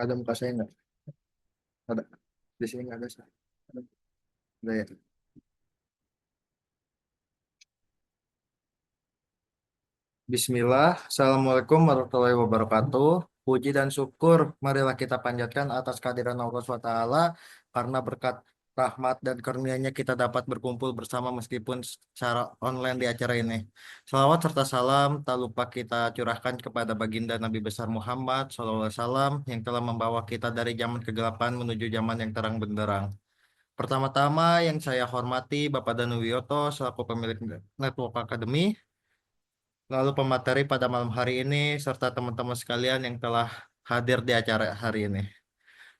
Ada muka saya nggak? Ada. Di sini nggak ada. Ada. Ada ya. Bismillah. Assalamualaikum warahmatullahi wabarakatuh. Puji dan syukur marilah kita panjatkan atas kehadiran Allah SWT karena berkat rahmat dan karunia-Nya kita dapat berkumpul bersama meskipun secara online di acara ini. Salawat serta salam tak lupa kita curahkan kepada baginda Nabi besar Muhammad SAW yang telah membawa kita dari zaman kegelapan menuju zaman yang terang benderang. Pertama-tama yang saya hormati Bapak Danu Wiyoto selaku pemilik Network Academy, lalu pemateri pada malam hari ini, serta teman-teman sekalian yang telah hadir di acara hari ini.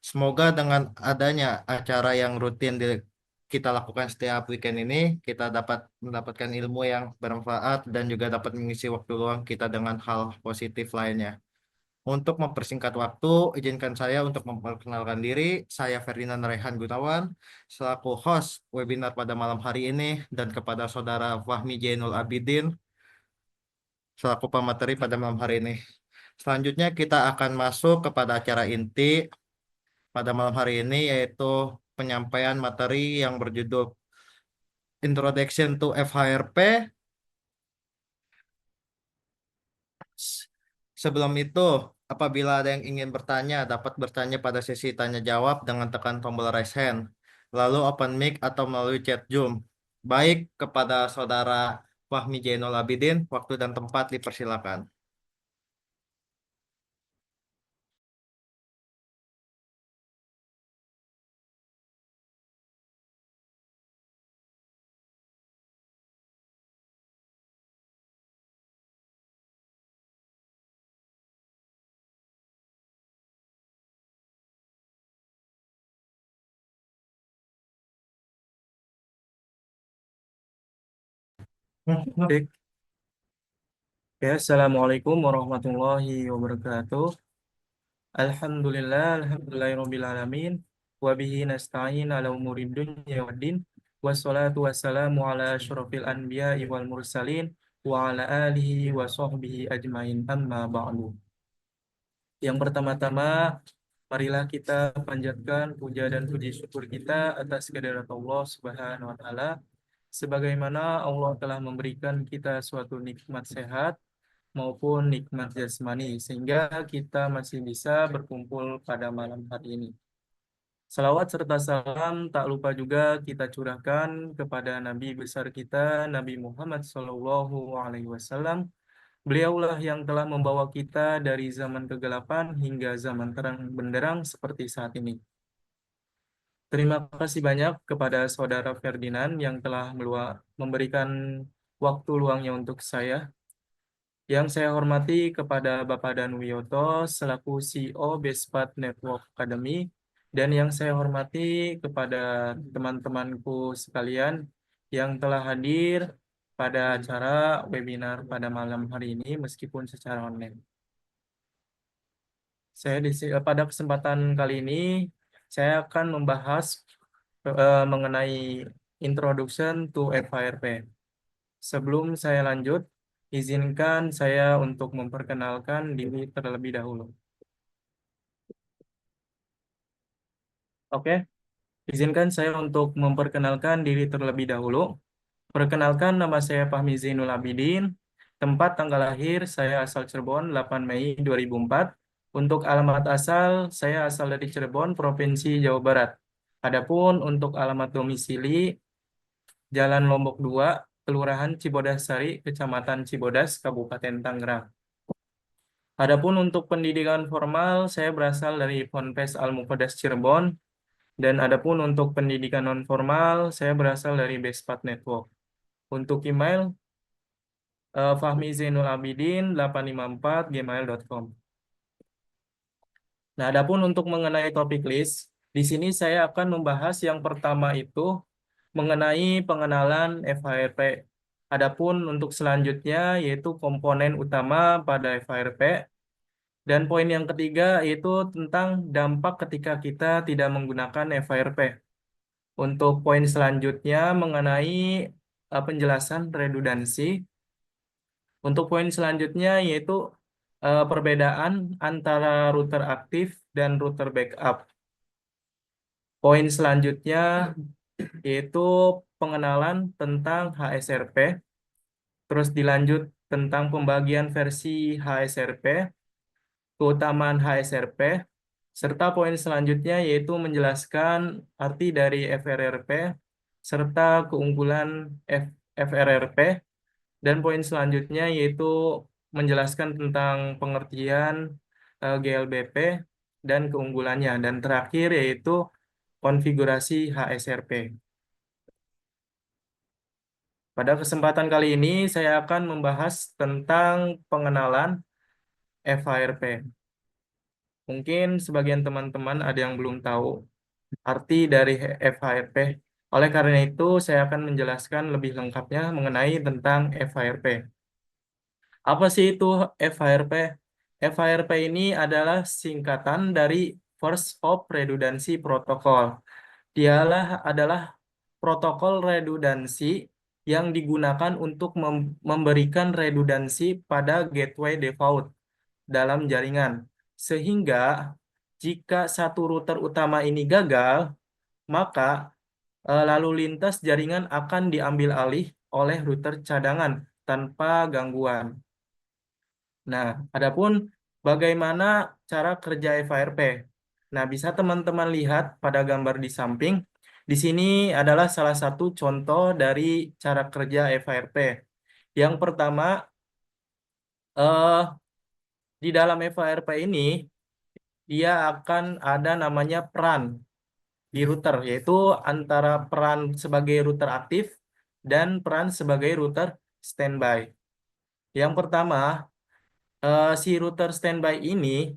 Semoga dengan adanya acara yang rutin kita lakukan setiap weekend ini, kita dapat mendapatkan ilmu yang bermanfaat dan juga dapat mengisi waktu luang kita dengan hal positif lainnya. Untuk mempersingkat waktu, izinkan saya untuk memperkenalkan diri. Saya Ferdinand Rehan Gunawan, selaku host webinar pada malam hari ini, dan kepada Saudara Fahmi Jainul Abidin, selaku pemateri pada malam hari ini. Selanjutnya kita akan masuk kepada acara inti pada malam hari ini, yaitu penyampaian materi yang berjudul Introduction to FHRP. S- Sebelum itu, apabila ada yang ingin bertanya, dapat bertanya pada sesi tanya jawab dengan tekan tombol raise hand, lalu open mic atau melalui chat Zoom. Baik, kepada Saudara Fahmi Jainul Abidin, waktu dan tempat dipersilakan. Baik, ya, Assalamualaikum warahmatullahi wabarakatuh. Alhamdulillahirabbil alamin. Wa bihi nasta'in ala umurid dunya waddin. Wassalatu wassalamu ala asyrofil anbiya'i wal mursalin wa ala alihi wa sahbihi ajmain amma ba'du. Yang pertama-tama, marilah kita panjatkan puja dan puji syukur kita atas kehadirat Allah Subhanahu wa taala, sebagaimana Allah telah memberikan kita suatu nikmat sehat maupun nikmat jasmani sehingga kita masih bisa berkumpul pada malam hari ini. Salawat serta salam tak lupa juga kita curahkan kepada Nabi besar kita, Nabi Muhammad SAW. Beliaulah yang telah membawa kita dari zaman kegelapan hingga zaman terang benderang seperti saat ini. Terima kasih banyak kepada Saudara Ferdinand yang telah memberikan waktu luangnya untuk saya. Yang saya hormati kepada Bapak Danwiyoto selaku CEO Bespat Network Academy, dan yang saya hormati kepada teman-temanku sekalian yang telah hadir pada acara webinar pada malam hari ini meskipun secara online. Pada kesempatan kali ini saya akan membahas mengenai Introduction to FHRP. Sebelum saya lanjut, izinkan saya untuk memperkenalkan diri terlebih dahulu. Oke, izinkan saya untuk memperkenalkan diri terlebih dahulu. Perkenalkan, nama saya Fahmi Zainul Abidin. Tempat tanggal lahir saya asal Cirebon, 8 Mei 2004. Untuk alamat asal, saya asal dari Cirebon, Provinsi Jawa Barat. Adapun untuk alamat domisili, Jalan Lombok 2, Kelurahan Cibodas Sari, Kecamatan Cibodas, Kabupaten Tangerang. Adapun untuk pendidikan formal, saya berasal dari Ponpes Al Muqaddas Cirebon, dan adapun untuk pendidikan non formal, saya berasal dari Bespat Network. Untuk email, Fahmi Zainul Abidin 854 gmail.com. Nah, adapun untuk mengenai topik list, di sini saya akan membahas yang pertama itu mengenai pengenalan FHRP. Adapun untuk selanjutnya yaitu komponen utama pada FHRP. Dan poin yang ketiga yaitu tentang dampak ketika kita tidak menggunakan FHRP. Untuk poin selanjutnya mengenai penjelasan redundansi. Untuk poin selanjutnya yaitu perbedaan antara router aktif dan router backup. Poin selanjutnya yaitu pengenalan tentang HSRP, terus dilanjut tentang pembagian versi HSRP, keutamaan HSRP, serta poin selanjutnya yaitu menjelaskan arti dari FRRP, serta keunggulan FRRP, dan poin selanjutnya yaitu menjelaskan tentang pengertian GLBP dan keunggulannya, dan terakhir yaitu konfigurasi HSRP. Pada kesempatan kali ini saya akan membahas tentang pengenalan FHRP. Mungkin sebagian teman-teman ada yang belum tahu arti dari FHRP. Oleh karena itu, saya akan menjelaskan lebih lengkapnya mengenai tentang FHRP. Apa sih itu FHRP? FHRP ini adalah singkatan dari First of Redundancy Protocol. Dialah adalah protokol redundansi yang digunakan untuk memberikan redundansi pada gateway default dalam jaringan. Sehingga jika satu router utama ini gagal, maka lalu lintas jaringan akan diambil alih oleh router cadangan tanpa gangguan. Nah, adapun bagaimana cara kerja FHRP? Nah, bisa teman-teman lihat pada gambar di samping. Di sini adalah salah satu contoh dari cara kerja FHRP. Yang pertama, eh, di dalam FHRP ini, dia akan ada namanya peran di router, yaitu antara peran sebagai router aktif dan peran sebagai router standby. Yang pertama, si router standby ini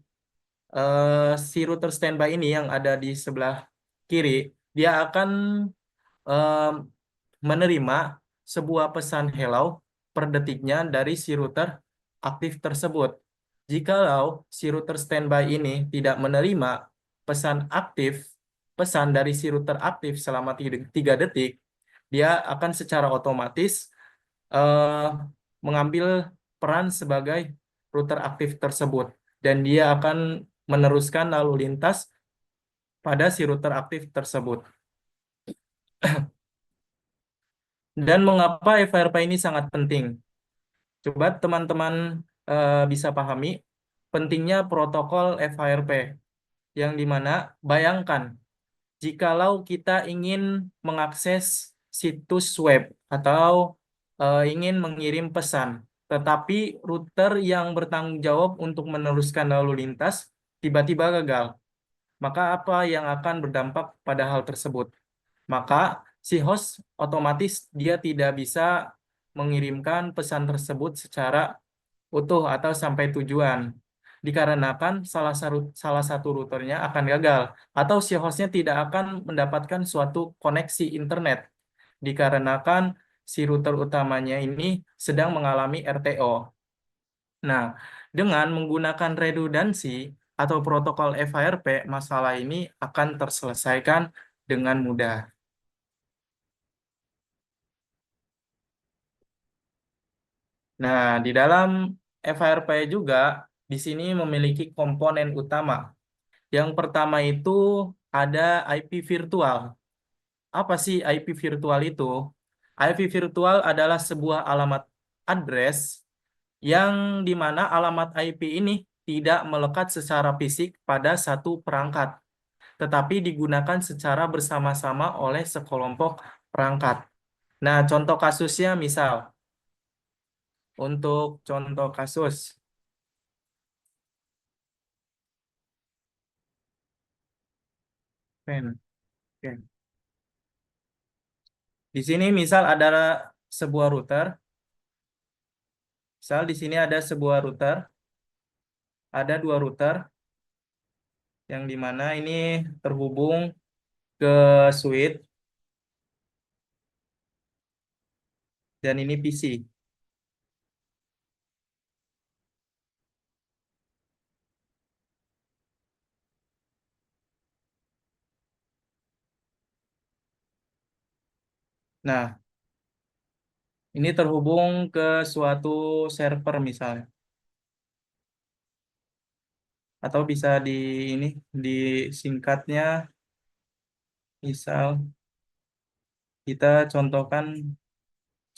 si router standby ini yang ada di sebelah kiri, dia akan em, menerima sebuah pesan hello per detiknya dari si router aktif tersebut. Jikalau si router standby ini tidak menerima pesan aktif, pesan dari si router aktif selama 3 detik, dia akan secara otomatis eh, mengambil peran sebagai router aktif tersebut, dan dia akan meneruskan lalu lintas pada si router aktif tersebut. Dan mengapa FRP ini sangat penting? Coba teman-teman bisa pahami pentingnya protokol FHRP, yang dimana bayangkan jikalau kita ingin mengakses situs web atau ingin mengirim pesan, tetapi router yang bertanggung jawab untuk meneruskan lalu lintas tiba-tiba gagal, maka apa yang akan berdampak pada hal tersebut? Maka si host otomatis dia tidak bisa mengirimkan pesan tersebut secara utuh atau sampai tujuan. Dikarenakan salah satu routernya akan gagal, atau si hostnya tidak akan mendapatkan suatu koneksi internet dikarenakan si router utamanya ini sedang mengalami RTO. Nah, dengan menggunakan redundansi atau protokol FHRP, masalah ini akan terselesaikan dengan mudah. Nah, di dalam FHRP juga di sini memiliki komponen utama. Yang pertama itu ada IP virtual. Apa sih IP virtual itu? IP virtual adalah sebuah alamat address yang di mana alamat IP ini tidak melekat secara fisik pada satu perangkat, tetapi digunakan secara bersama-sama oleh sekelompok perangkat. Nah, contoh kasusnya misal, untuk contoh kasus, pen, oke. Di sini misal ada sebuah router, misal di sini ada sebuah router, ada dua router yang di mana ini terhubung ke switch dan ini PC. Nah, ini terhubung ke suatu server misalnya. atau bisa di ini disingkatnya, misal kita contohkan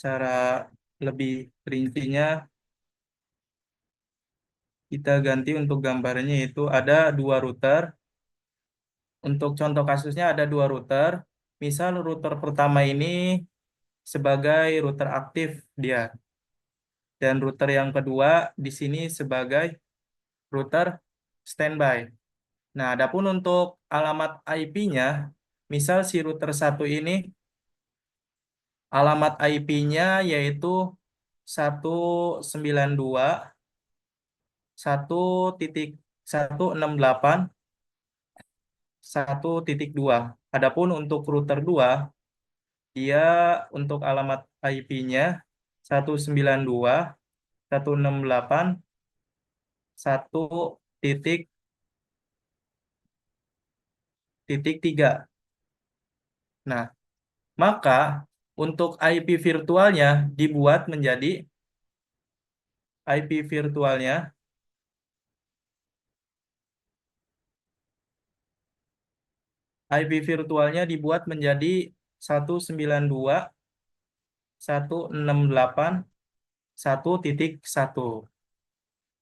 cara lebih rincinya, kita ganti untuk gambarnya, yaitu ada dua router. Untuk contoh kasusnya ada dua router. Misal router pertama ini sebagai router aktif dia, dan router yang kedua di sini sebagai router standby. Nah, adapun untuk alamat IP-nya, misal si router satu ini alamat IP-nya yaitu 192.168.1.2. Adapun untuk router 2, dia untuk alamat IP-nya 192.168.1.3. Nah, maka untuk IP virtualnya dibuat menjadi IP virtualnya IP virtualnya dibuat menjadi 192.168.1.1.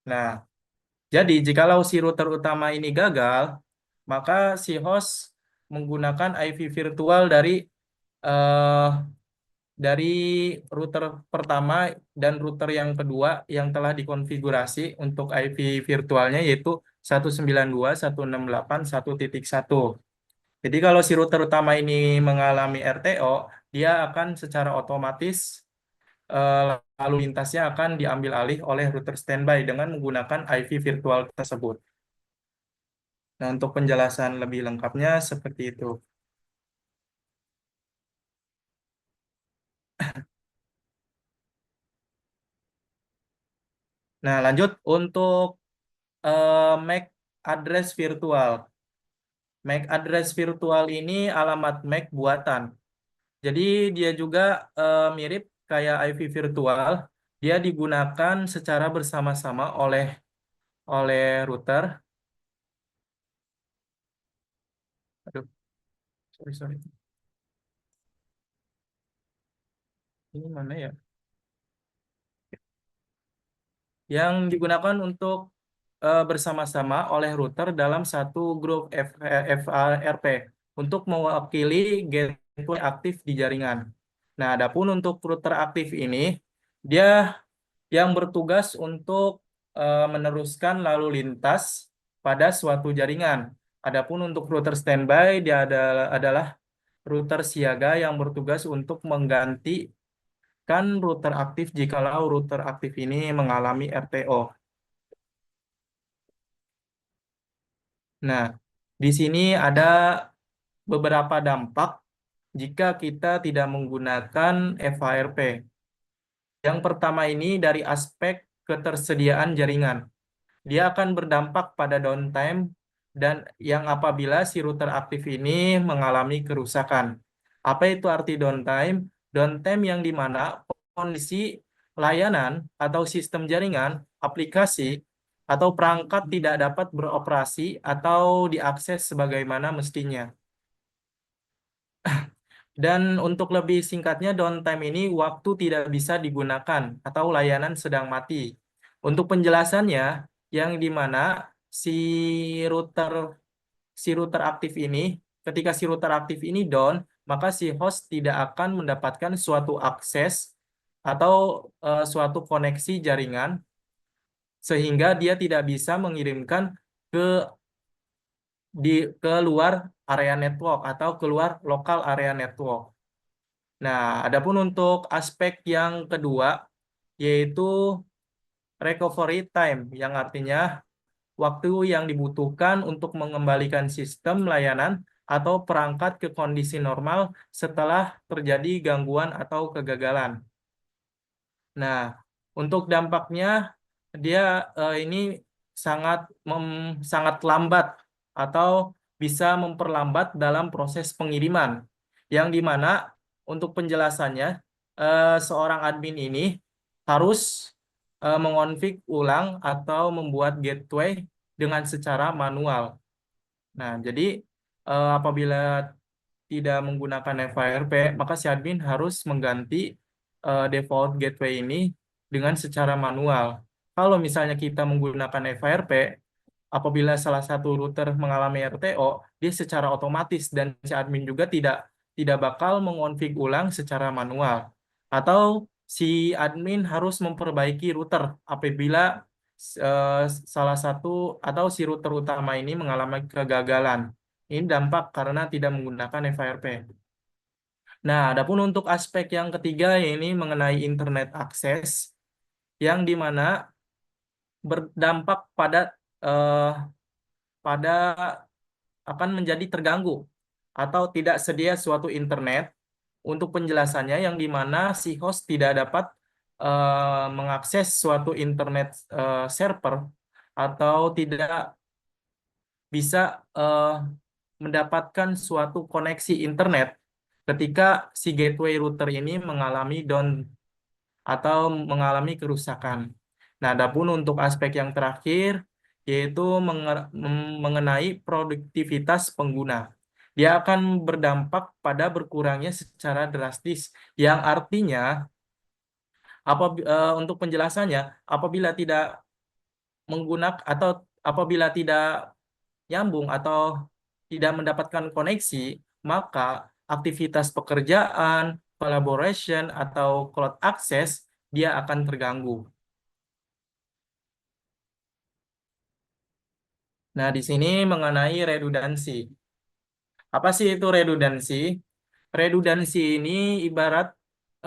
Nah, jadi jikalau si router utama ini gagal, maka si host menggunakan IP virtual eh, dari router pertama dan router yang kedua yang telah dikonfigurasi untuk IP virtualnya, yaitu 192.168.1.1. Jadi kalau si router utama ini mengalami RTO, dia akan secara otomatis eh, lalu lintasnya akan diambil alih oleh router standby dengan menggunakan IP virtual tersebut. Nah, untuk penjelasan lebih lengkapnya seperti itu. Nah, lanjut untuk MAC address virtual. MAC address virtual ini alamat MAC buatan. Jadi dia juga mirip kayak IP virtual. Dia digunakan secara bersama-sama oleh router. Aduh, sorry. Ini mana ya? Yang digunakan untuk bersama-sama oleh router dalam satu grup FRP untuk mewakili gateway aktif di jaringan. Nah, adapun untuk router aktif ini, dia yang bertugas untuk meneruskan lalu lintas pada suatu jaringan. Adapun untuk router standby, dia adalah router siaga yang bertugas untuk menggantikan router aktif jikalau router aktif ini mengalami RTO. Nah, di sini ada beberapa dampak jika kita tidak menggunakan FHRP. Yang pertama ini dari aspek ketersediaan jaringan. Dia akan berdampak pada downtime dan yang apabila si router aktif ini mengalami kerusakan. Apa itu arti downtime? Downtime yang dimana kondisi layanan atau sistem jaringan, aplikasi, atau perangkat tidak dapat beroperasi atau diakses sebagaimana mestinya. Dan untuk lebih singkatnya, downtime ini waktu tidak bisa digunakan atau layanan sedang mati. Untuk penjelasannya, yang di mana si router aktif ini, ketika si router aktif ini down, maka si host tidak akan mendapatkan suatu akses atau suatu koneksi jaringan, sehingga dia tidak bisa mengirimkan ke keluar area network atau keluar lokal area network. Nah, adapun untuk aspek yang kedua, yaitu recovery time, yang artinya waktu yang dibutuhkan untuk mengembalikan sistem layanan atau perangkat ke kondisi normal setelah terjadi gangguan atau kegagalan. Nah, untuk dampaknya, dia ini sangat sangat lambat atau bisa memperlambat dalam proses pengiriman, yang dimana untuk penjelasannya seorang admin ini harus mengonfig ulang atau membuat gateway dengan secara manual. Nah, jadi apabila tidak menggunakan FHRP, maka si admin harus mengganti default gateway ini dengan secara manual. Kalau misalnya kita menggunakan FHRP, apabila salah satu router mengalami RTO, dia secara otomatis dan si admin juga tidak bakal mengonfig ulang secara manual. Atau si admin harus memperbaiki router apabila eh, salah satu atau si router utama ini mengalami kegagalan. Ini dampak karena tidak menggunakan FHRP. Nah, adapun untuk aspek yang ketiga ini mengenai internet akses yang dimana berdampak eh, pada akan menjadi terganggu atau tidak sedia suatu internet untuk penjelasannya yang dimana si host tidak dapat mengakses suatu internet server atau tidak bisa mendapatkan suatu koneksi internet ketika si gateway router ini mengalami down atau mengalami kerusakan. Nah, adapun untuk aspek yang terakhir yaitu mengenai produktivitas pengguna. Dia akan berdampak pada berkurangnya secara drastis, yang artinya untuk penjelasannya, apabila tidak menggunakan atau apabila tidak nyambung atau tidak mendapatkan koneksi, maka aktivitas pekerjaan, collaboration, atau cloud access dia akan terganggu. Nah, di sini mengenai redundansi. Apa sih itu redundansi? Redundansi ini ibarat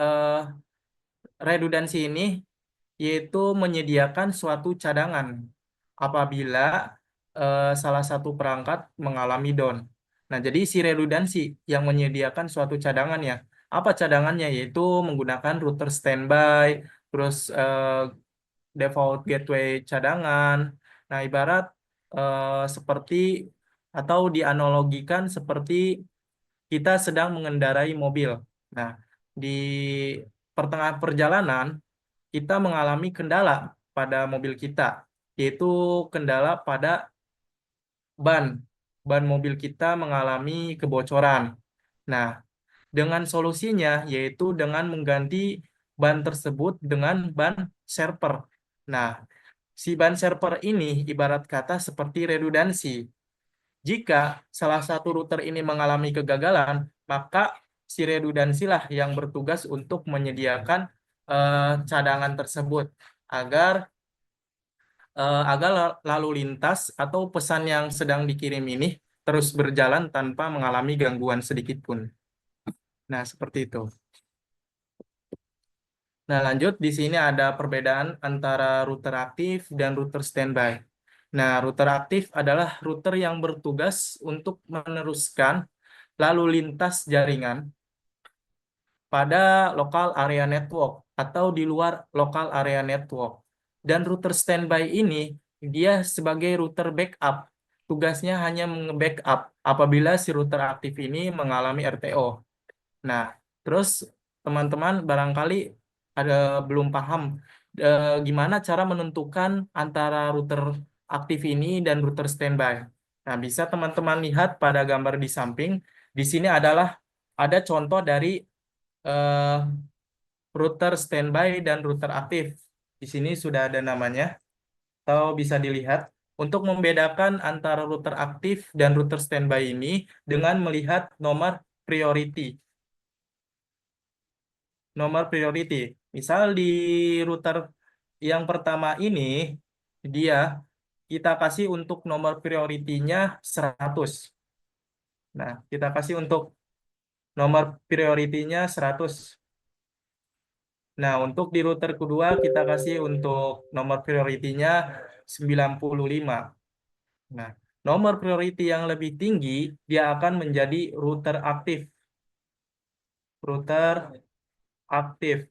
eh, redundansi ini yaitu menyediakan suatu cadangan apabila salah satu perangkat mengalami down. Nah, jadi si redundansi yang menyediakan suatu cadangan ya. Apa cadangannya? Yaitu menggunakan router standby, terus default gateway cadangan. Nah, ibarat seperti atau dianalogikan seperti kita sedang mengendarai mobil. Nah, di pertengahan perjalanan kita mengalami kendala pada mobil kita, yaitu kendala pada ban. Ban mobil kita mengalami kebocoran. Nah, dengan solusinya yaitu dengan mengganti ban tersebut dengan ban server. Nah, si ban server ini ibarat kata seperti redundansi. Jika salah satu router ini mengalami kegagalan, maka si redundansilah yang bertugas untuk menyediakan cadangan tersebut agar lalu lintas atau pesan yang sedang dikirim ini terus berjalan tanpa mengalami gangguan sedikit pun. Nah, seperti itu. Nah, lanjut di sini ada perbedaan antara router aktif dan router standby. Nah, router aktif adalah router yang bertugas untuk meneruskan lalu lintas jaringan pada lokal area network atau di luar lokal area network. Dan router standby ini dia sebagai router backup. Tugasnya hanya nge-backup apabila si router aktif ini mengalami RTO. Nah, terus teman-teman barangkali ada belum paham gimana cara menentukan antara router aktif ini dan router standby. Nah, bisa teman-teman lihat pada gambar di samping. Di sini adalah ada contoh dari eh, router standby dan router aktif. Di sini sudah ada namanya, atau bisa dilihat. Untuk membedakan antara router aktif dan router standby ini dengan melihat nomor priority. Nomor priority. Misal di router yang pertama ini, dia kita kasih untuk nomor prioritinya 100. Nah, kita kasih untuk nomor prioritinya 100. Nah, untuk di router kedua kita kasih untuk nomor prioritinya 95. Nah, nomor priority yang lebih tinggi dia akan menjadi router aktif. Router aktif.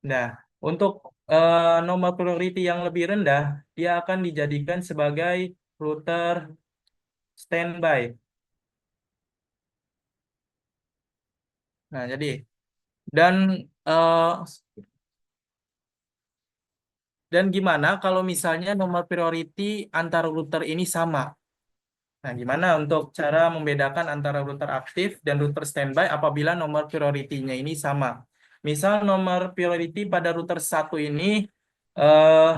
Nah, untuk nomor priority yang lebih rendah, dia akan dijadikan sebagai router standby. Nah, jadi dan eh, Dan gimana kalau misalnya nomor priority antara router ini sama? Nah, gimana untuk cara membedakan antara router aktif dan router standby apabila nomor priority-nya ini sama? Misal nomor priority pada router satu ini 100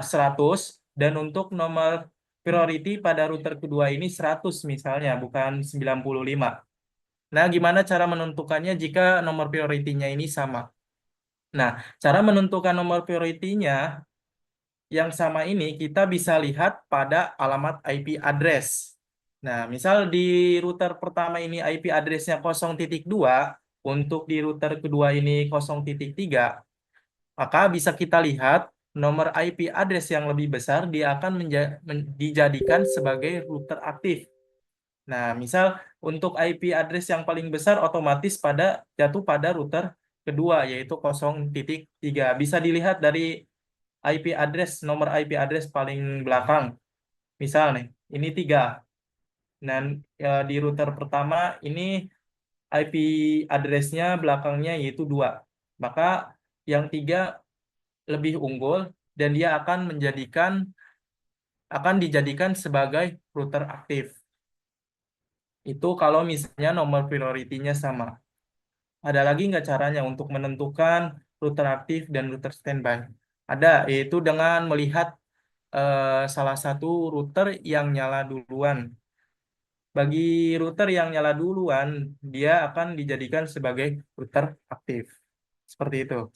dan untuk nomor priority pada router kedua ini 100 misalnya, bukan 95. Nah, gimana cara menentukannya jika nomor priority-nya ini sama? Nah, cara menentukan nomor priority-nya yang sama ini kita bisa lihat pada alamat IP address. Nah, misal di router pertama ini IP address-nya 0.2, untuk di router kedua ini 0.3, maka bisa kita lihat nomor IP address yang lebih besar dia akan dijadikan sebagai router aktif. Nah, misal untuk IP address yang paling besar otomatis jatuh pada router kedua yaitu 0.3. Bisa dilihat dari IP address, nomor IP address paling belakang. Misal nih, ini 3. Dan di router pertama ini IP address-nya belakangnya yaitu 2. Maka yang 3 lebih unggul dan dia akan dijadikan sebagai router aktif. Itu kalau misalnya nomor priority-nya sama. Ada lagi nggak caranya untuk menentukan router aktif dan router standby? Ada, yaitu dengan melihat salah satu router yang nyala duluan. Bagi router yang nyala duluan, dia akan dijadikan sebagai router aktif. Seperti itu.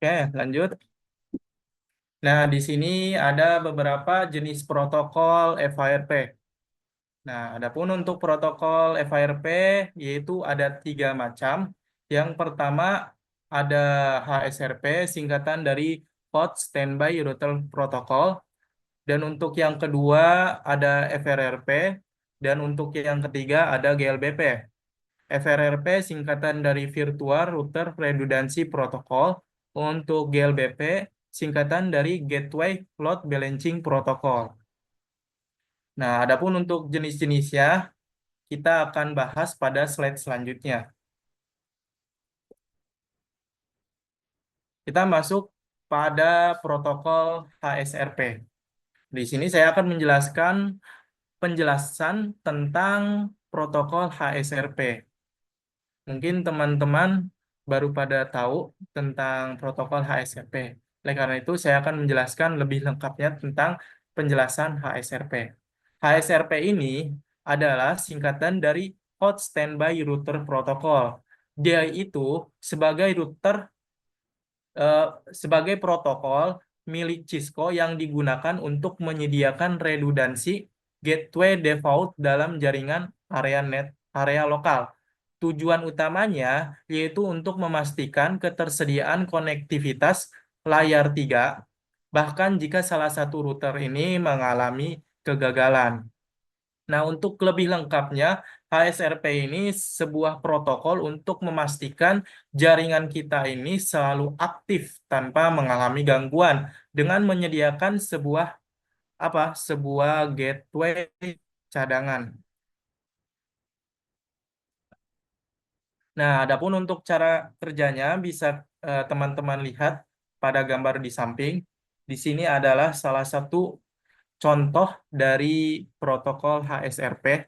Oke, lanjut. Nah, di sini ada beberapa jenis protokol FHRP. Nah, adapun untuk protokol FHRP yaitu ada 3 macam. Yang pertama ada HSRP, singkatan dari Hot Standby Router Protocol. Dan untuk yang kedua ada FRRP. Dan untuk yang ketiga ada GLBP. FRRP singkatan dari Virtual Router Redundancy Protocol. Untuk GLBP singkatan dari Gateway Load Balancing Protocol. Nah, adapun untuk jenis-jenisnya kita akan bahas pada slide selanjutnya. Kita masuk pada protokol HSRP. Di sini saya akan menjelaskan penjelasan tentang protokol HSRP. Mungkin teman-teman baru pada tahu tentang protokol HSRP. Oleh karena itu, saya akan menjelaskan lebih lengkapnya tentang penjelasan HSRP. HSRP ini adalah singkatan dari Hot Standby Router Protocol. Dia itu sebagai router eh, sebagai protokol milik Cisco yang digunakan untuk menyediakan redundansi gateway default dalam jaringan area lokal. Tujuan utamanya yaitu untuk memastikan ketersediaan konektivitas layar 3, bahkan jika salah satu router ini mengalami kegagalan. Nah, untuk lebih lengkapnya, HSRP ini sebuah protokol untuk memastikan jaringan kita ini selalu aktif tanpa mengalami gangguan dengan menyediakan sebuah gateway cadangan. Nah, adapun untuk cara kerjanya bisa teman-teman lihat pada gambar di samping. Di sini adalah salah satu contoh dari protokol HSRP.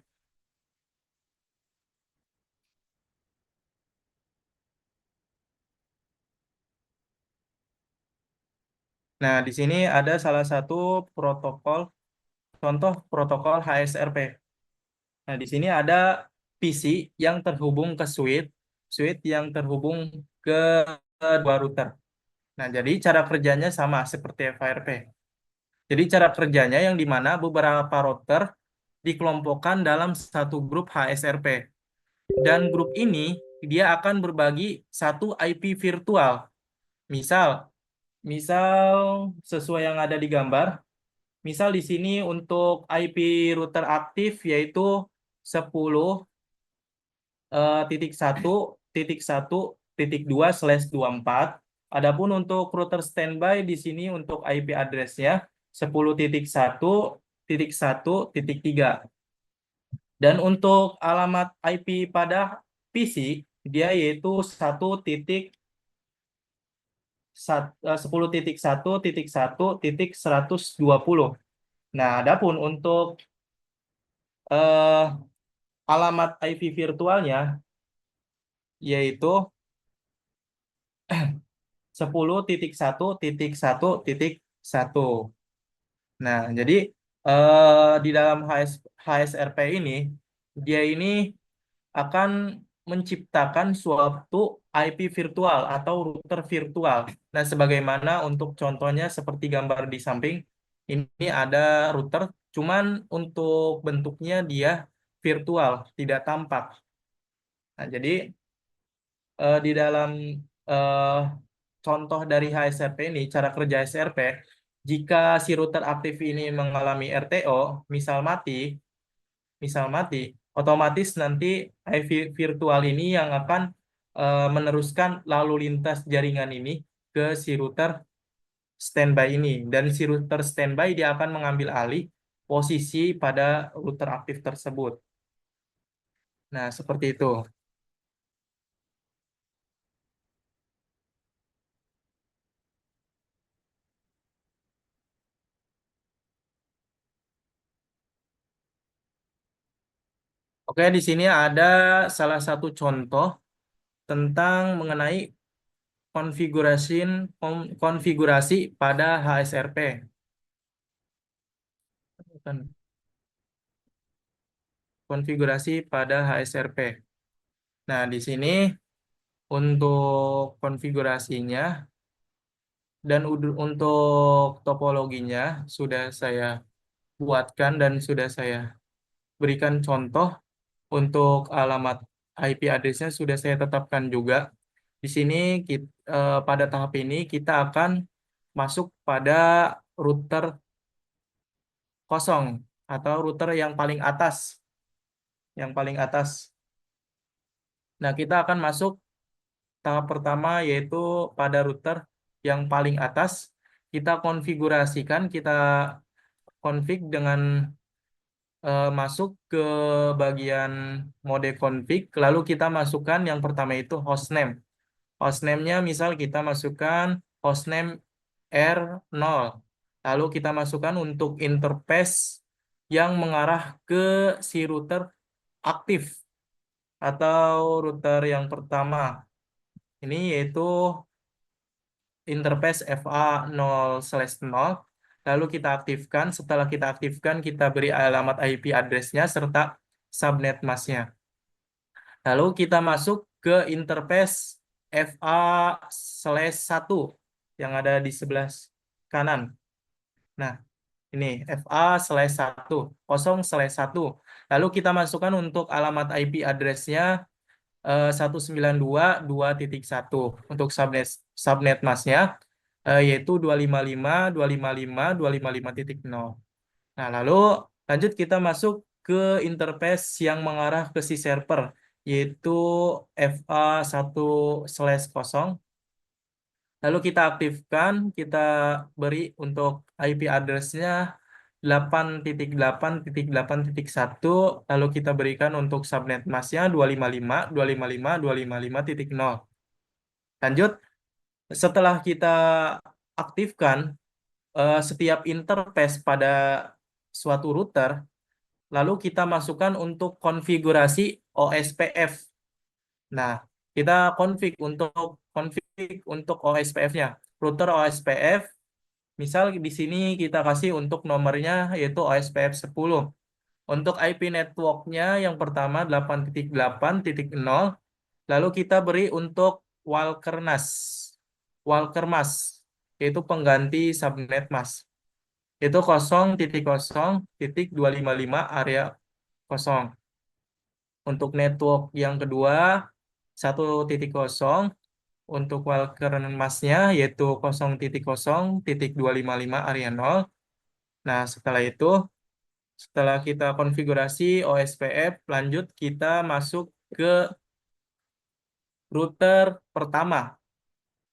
Nah, di sini ada salah satu contoh protokol HSRP. Nah, di sini ada PC yang terhubung ke switch yang terhubung ke dua router. Nah, jadi cara kerjanya sama seperti FHRP. Jadi cara kerjanya yang di mana beberapa router dikelompokkan dalam satu grup HSRP. Dan grup ini dia akan berbagi satu IP virtual. Misal, misal sesuai yang ada di gambar. Misal di sini untuk IP router aktif yaitu 10.1.1.2/24. Adapun untuk router standby di sini untuk IP address-nya 10.1.1.3. Dan untuk alamat IP pada PC dia yaitu 10.1.1.1.120. Nah, adapun untuk eh, alamat IP virtualnya yaitu 10.1.1.1. Nah, jadi di dalam HSRP ini dia ini akan menciptakan suatu IP virtual atau router virtual. Nah, sebagaimana untuk contohnya seperti gambar di samping, ini ada router, cuman untuk bentuknya dia virtual, tidak tampak. Nah, jadi di dalam eh, contoh dari HSRP ini, cara kerja HSRP, jika si router aktif ini mengalami RTO, misal mati, otomatis nanti IP virtual ini yang akan meneruskan lalu lintas jaringan ini ke si router standby ini. Dan si router standby dia akan mengambil alih posisi pada router aktif tersebut. Nah, seperti itu. Oke, di sini ada salah satu contoh tentang mengenai konfigurasi konfigurasi pada HSRP. Bukan, konfigurasi pada HSRP. Nah, di sini untuk konfigurasinya dan untuk topologinya sudah saya buatkan dan sudah saya berikan contoh. Untuk alamat IP address-nya sudah saya tetapkan juga. Di sini pada tahap ini kita akan masuk pada router kosong atau router yang paling atas, yang paling atas. Nah, kita akan masuk tahap pertama yaitu pada router yang paling atas. Kita konfigurasikan, kita config dengan masuk ke bagian mode config, lalu kita masukkan yang pertama itu hostname. Hostname-nya misal kita masukkan hostname R0. Lalu kita masukkan untuk interface yang mengarah ke si router aktif atau router yang pertama. Ini yaitu interface FA0/0. Lalu kita aktifkan. Setelah kita aktifkan, kita beri alamat IP address-nya serta subnet mask-nya. Lalu kita masuk ke interface FA/1 yang ada di sebelah kanan. Nah, ini FA/1, 0/1. Lalu kita masukkan untuk alamat IP address-nya 192.2.1 untuk subnet mask-nya yaitu 255.255.255.0. Nah, lalu lanjut kita masuk ke interface yang mengarah ke si server yaitu FA1/0. Lalu kita aktifkan, kita beri untuk IP address-nya 8.8.8.1, lalu kita berikan untuk subnet mask-nya 255.255.255.0. Lanjut, setelah kita aktifkan setiap interface pada suatu router, lalu kita masukkan untuk konfigurasi OSPF. Nah, kita config untuk OSPF-nya. Router OSPF, misal di sini kita kasih untuk nomornya yaitu OSPF 10. Untuk IP network-nya yang pertama 8.8.0, lalu kita beri untuk Walker-NAS. Walker-MAS, yaitu pengganti subnet mask. Itu 0.0.255 area kosong. Untuk network yang kedua 1.0 untuk Walker masknya yaitu 0.0.255 area 0. Nah, setelah kita konfigurasi OSPF, lanjut kita masuk ke router pertama.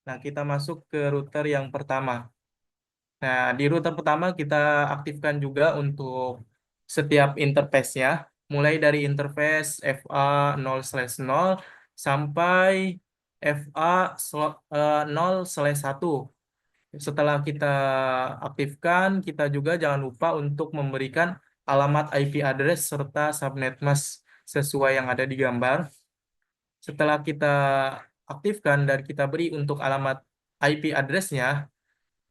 Nah, kita masuk ke router yang pertama. Nah, di router pertama kita aktifkan juga untuk setiap interface-nya, mulai dari interface FA 0/0 sampai FA 0/1. Setelah kita aktifkan, kita juga jangan lupa untuk memberikan alamat IP address serta subnet mask sesuai yang ada di gambar. Setelah kita aktifkan dan kita beri untuk alamat IP address-nya,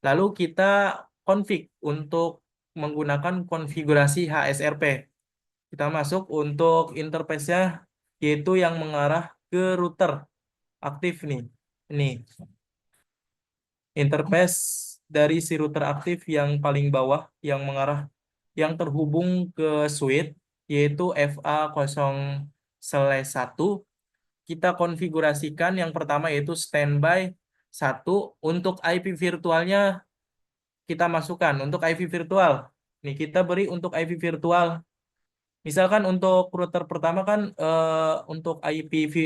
lalu kita config untuk menggunakan konfigurasi HSRP. Kita masuk untuk interface-nya, yaitu yang mengarah ke router aktif nih. Ini interface dari si router aktif yang paling bawah yang mengarah yang terhubung ke switch, yaitu FA0/1. Kita konfigurasikan yang pertama yaitu standby 1. Untuk IP virtualnya kita masukkan untuk IP virtual. Nih kita beri untuk IP virtual. Misalkan untuk router pertama kan untuk IP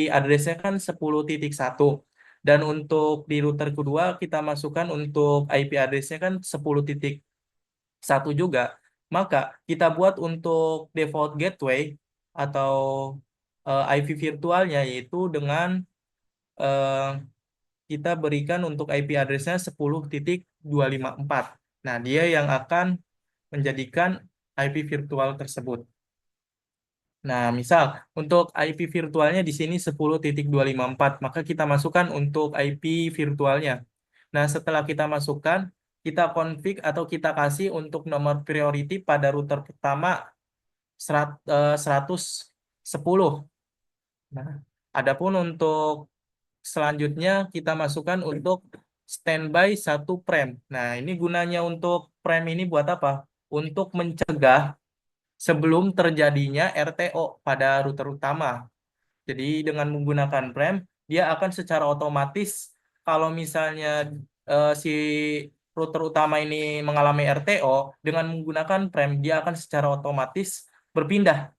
address-nya kan 10.1, dan untuk di router kedua kita masukkan untuk IP address-nya kan 10.1 juga. Maka kita buat untuk default gateway atau IP virtualnya yaitu dengan eh, kita berikan untuk IP address-nya 10.254. Nah, dia yang akan menjadikan IP virtual tersebut. Nah, misal untuk IP virtualnya di sini 10.254, maka kita masukkan untuk IP virtualnya. Nah, setelah kita masukkan, kita config atau kita kasih untuk nomor priority pada router pertama 110. Nah, adapun untuk selanjutnya kita masukkan untuk standby 1 prem. Nah, ini gunanya untuk prem ini buat apa? Untuk mencegah sebelum terjadinya RTO pada router utama. Jadi dengan menggunakan prem, dia akan secara otomatis kalau misalnya si router utama ini mengalami RTO, dengan menggunakan prem, dia akan secara otomatis berpindah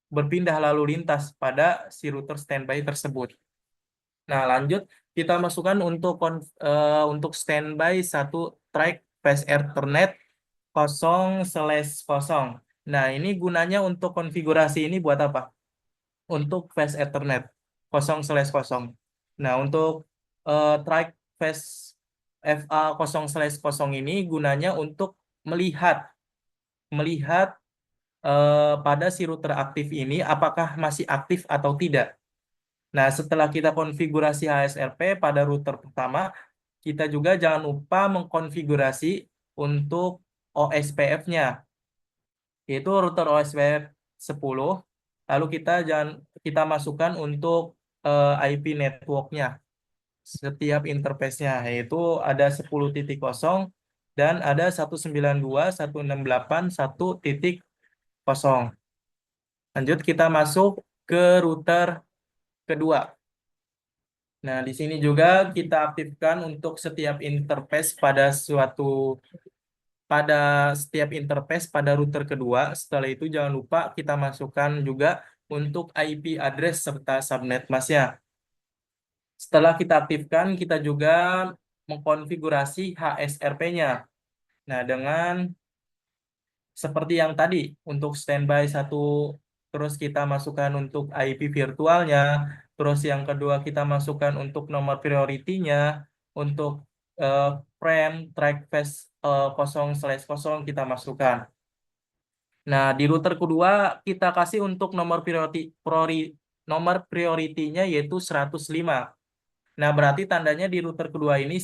berpindah lalu lintas pada si router standby tersebut. Nah, lanjut kita masukkan untuk standby 1 track fast Ethernet 0/0. Nah, ini gunanya untuk konfigurasi ini buat apa? Untuk fast Ethernet 0/0. Nah, untuk track fast FA 0/0 ini gunanya untuk melihat melihat pada si router aktif ini apakah masih aktif atau tidak. Nah, setelah kita konfigurasi HSRP pada router pertama, kita juga jangan lupa mengkonfigurasi untuk OSPF-nya, yaitu router OSPF 10. Lalu kita masukkan untuk IP network-nya, setiap interface-nya, yaitu ada 10.0 dan ada 192.168.1.0. Lanjut kita masuk ke router kedua. Nah, di sini juga kita aktifkan untuk pada setiap interface pada router kedua. Setelah itu jangan lupa kita masukkan juga untuk IP address serta subnet mask-nya. Setelah kita aktifkan, kita juga mengkonfigurasi HSRP-nya. Nah, dengan seperti yang tadi, untuk standby 1, terus kita masukkan untuk IP virtualnya, terus yang kedua kita masukkan untuk nomor priority-nya, untuk eh, frame, track face 0/0 kita masukkan. Nah, di router kedua kita kasih untuk nomor priority-nya yaitu 105. Nah, berarti tandanya di router kedua ini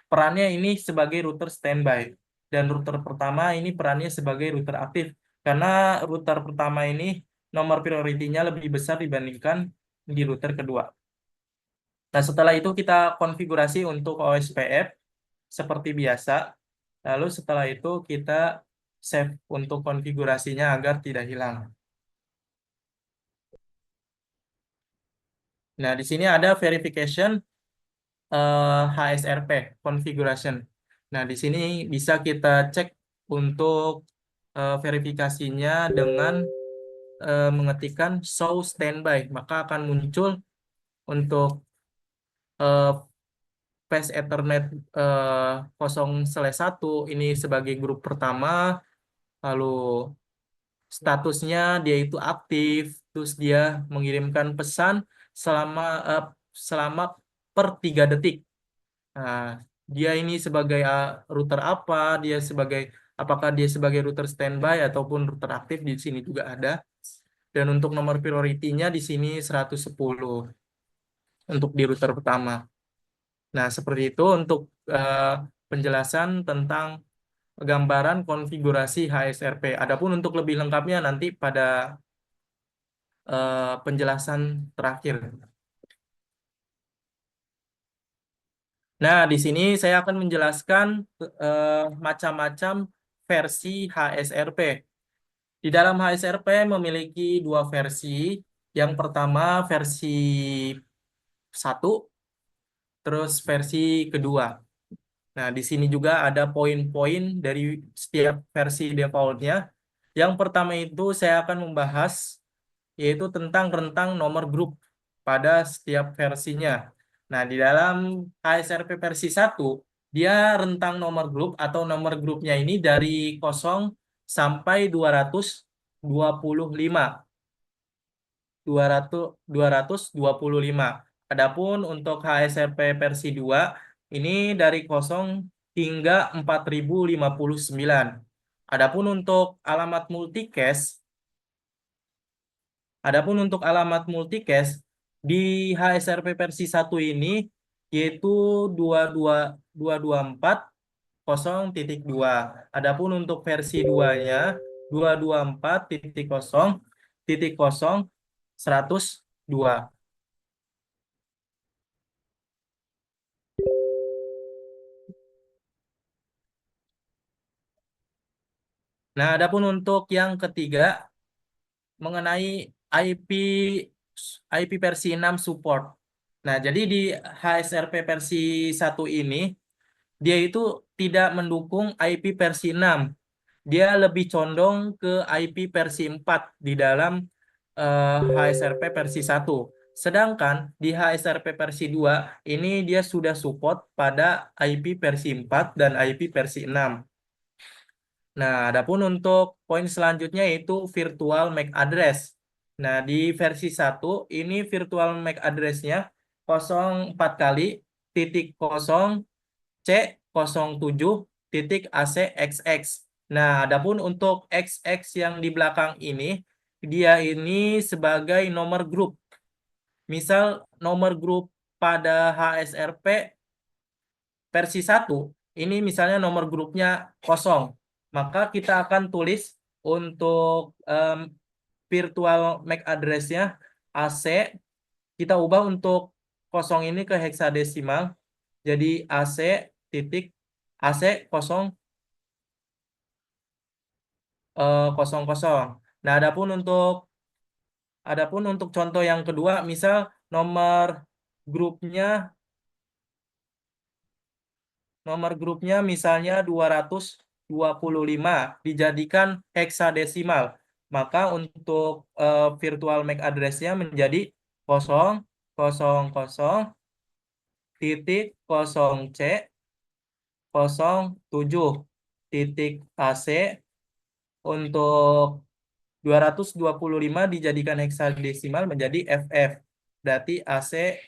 perannya ini sebagai router standby. Dan router pertama ini perannya sebagai router aktif. Karena router pertama ini nomor priority-nya lebih besar dibandingkan di router kedua. Nah, setelah itu kita konfigurasi untuk OSPF seperti biasa. Lalu setelah itu kita save untuk konfigurasinya agar tidak hilang. Nah, di sini ada verification HSRP configuration. Nah, di sini bisa kita cek untuk verifikasinya dengan mengetikkan show standby, maka akan muncul untuk eh, Fast Ethernet 0/1 ini sebagai grup pertama, lalu statusnya dia itu aktif, terus dia mengirimkan pesan selama eh, selama per 3 detik. Nah, dia ini sebagai router apa? Apakah dia sebagai router standby ataupun router aktif di sini juga ada. Dan untuk nomor prioritinya di sini 110 untuk di router pertama. Nah, seperti itu untuk eh, penjelasan tentang gambaran konfigurasi HSRP. Adapun untuk lebih lengkapnya nanti pada penjelasan terakhir. Nah, di sini saya akan menjelaskan macam-macam versi HSRP. Di dalam HSRP memiliki dua versi. Yang pertama versi satu, terus versi kedua. Nah, di sini juga ada poin-poin dari setiap versi defaultnya. Yang pertama itu saya akan membahas yaitu tentang rentang nomor grup pada setiap versinya. Nah, di dalam HSRP versi satu dia rentang nomor grup atau nomor grupnya ini dari 0 sampai 225. 225. Adapun untuk HSRP versi 2 ini dari 0 hingga 4059. Adapun untuk alamat multicast, Adapun untuk alamat multicast di HSRP versi satu ini yaitu 224.0.2. Adapun untuk versi 2-nya 224.0.0.102. Nah, adapun untuk yang ketiga mengenai IP IP versi 6 support. Nah, jadi di HSRP versi satu ini dia itu tidak mendukung IP versi 6. Dia lebih condong ke IP versi 4 di dalam HSRP versi satu. Sedangkan di HSRP versi 2 ini dia sudah support pada IP versi 4 dan IP versi 6. Nah, adapun untuk poin selanjutnya yaitu virtual MAC address. Nah, di versi satu ini virtual MAC address-nya 04 kali titik 0 C07 titik ACXX. Nah, adapun untuk XX yang di belakang ini, dia ini sebagai nomor grup. Misal nomor grup pada HSRP versi satu ini misalnya nomor grupnya 0. Maka kita akan tulis untuk virtual MAC address-nya AC, kita ubah untuk 0 ini ke heksadesimal. Jadi AC titik AC 0 kosong kosong. Nah, adapun untuk contoh yang kedua, misal nomor grupnya nomor grupnya misalnya 225 dijadikan heksadesimal. Maka untuk virtual MAC address-nya menjadi 000.0C07 titik AC. Untuk 225 dijadikan heksadesimal menjadi FF. Berarti AC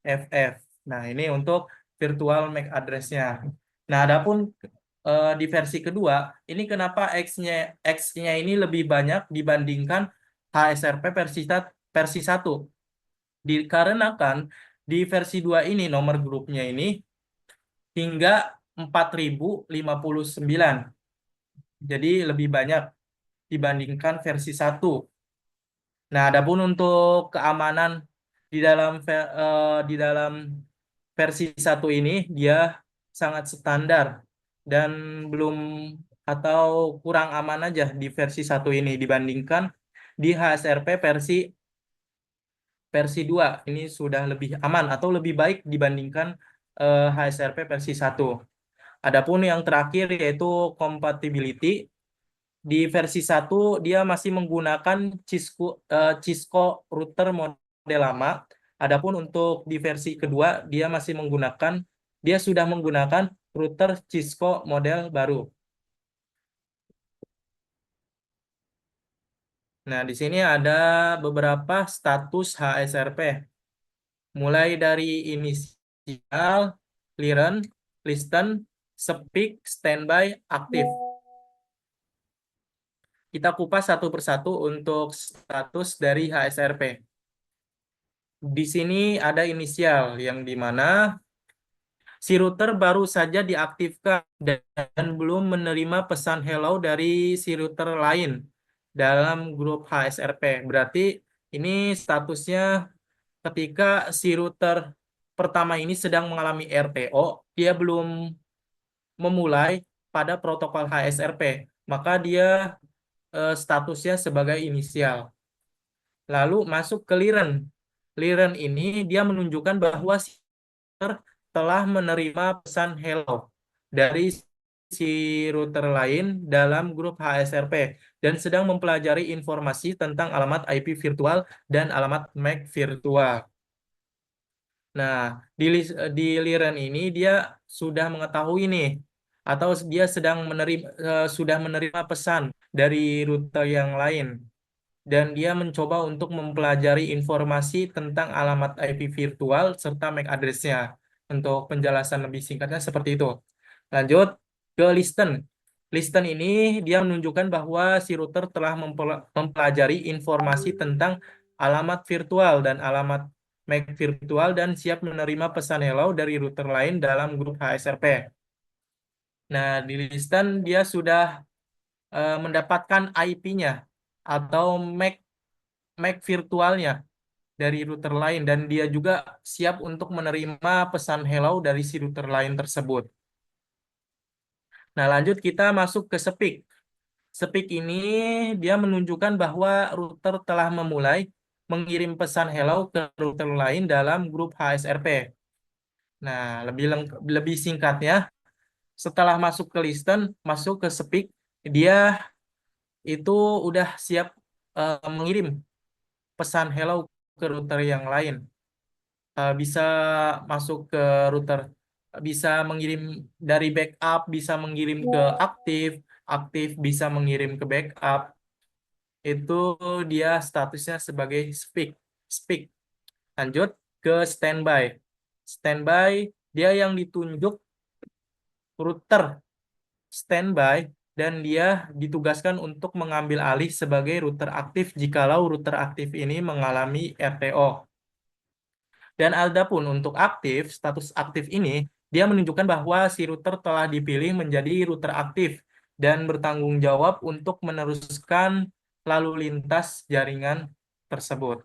FF. Nah, ini untuk virtual MAC address-nya. Nah, adapun di versi kedua, ini kenapa X-nya ini lebih banyak dibandingkan HSRP versi 1? Dikarenakan di versi 2 ini nomor grupnya ini hingga 4059. Jadi lebih banyak dibandingkan versi 1. Nah, adapun untuk keamanan di dalam versi satu ini dia sangat standar dan belum atau kurang aman aja di versi satu ini dibandingkan di HSRP versi versi 2 ini sudah lebih aman atau lebih baik dibandingkan HSRP versi satu. Adapun yang terakhir yaitu compatibility. Di versi satu dia masih menggunakan Cisco router model lama. Adapun untuk di versi kedua, dia sudah menggunakan router Cisco model baru. Nah, di sini ada beberapa status HSRP, mulai dari inisial, clearance, listen, speak, standby, aktif. Kita kupas satu persatu untuk status dari HSRP. Di sini ada inisial yang di mana si router baru saja diaktifkan dan belum menerima pesan hello dari si router lain dalam grup HSRP. Berarti ini statusnya ketika si router pertama ini sedang mengalami RTO, dia belum memulai pada protokol HSRP, maka dia statusnya sebagai inisial. Lalu masuk ke liren. Liren ini dia menunjukkan bahwa si router telah menerima pesan hello dari si router lain dalam grup HSRP dan sedang mempelajari informasi tentang alamat IP virtual dan alamat MAC virtual. Nah, di liren ini dia sudah mengetahui nih atau dia sudah menerima pesan dari router yang lain dan dia mencoba untuk mempelajari informasi tentang alamat IP virtual serta MAC address-nya. Untuk penjelasan lebih singkatnya seperti itu. Lanjut ke listen. Listen ini dia menunjukkan bahwa si router telah mempelajari informasi tentang alamat virtual dan alamat MAC virtual dan siap menerima pesan hello dari router lain dalam grup HSRP. Nah, di listen dia sudah mendapatkan IP-nya atau MAC virtualnya dari router lain dan dia juga siap untuk menerima pesan hello dari si router lain tersebut. Nah, lanjut kita masuk ke speak. Speak ini dia menunjukkan bahwa router telah memulai mengirim pesan hello ke router lain dalam grup HSRP. Nah, lebih singkatnya, setelah masuk ke listen, masuk ke speak, dia itu udah siap mengirim pesan hello ke router yang lain. Bisa masuk ke router, bisa mengirim dari backup, bisa mengirim ke aktif, aktif bisa mengirim ke backup. Itu dia statusnya sebagai speak. Speak. Lanjut ke standby. Standby dia yang ditunjuk router standby dan dia ditugaskan untuk mengambil alih sebagai router aktif jikalau router aktif ini mengalami RTO. Dan adapun untuk aktif, status aktif ini, dia menunjukkan bahwa si router telah dipilih menjadi router aktif dan bertanggung jawab untuk meneruskan lalu lintas jaringan tersebut.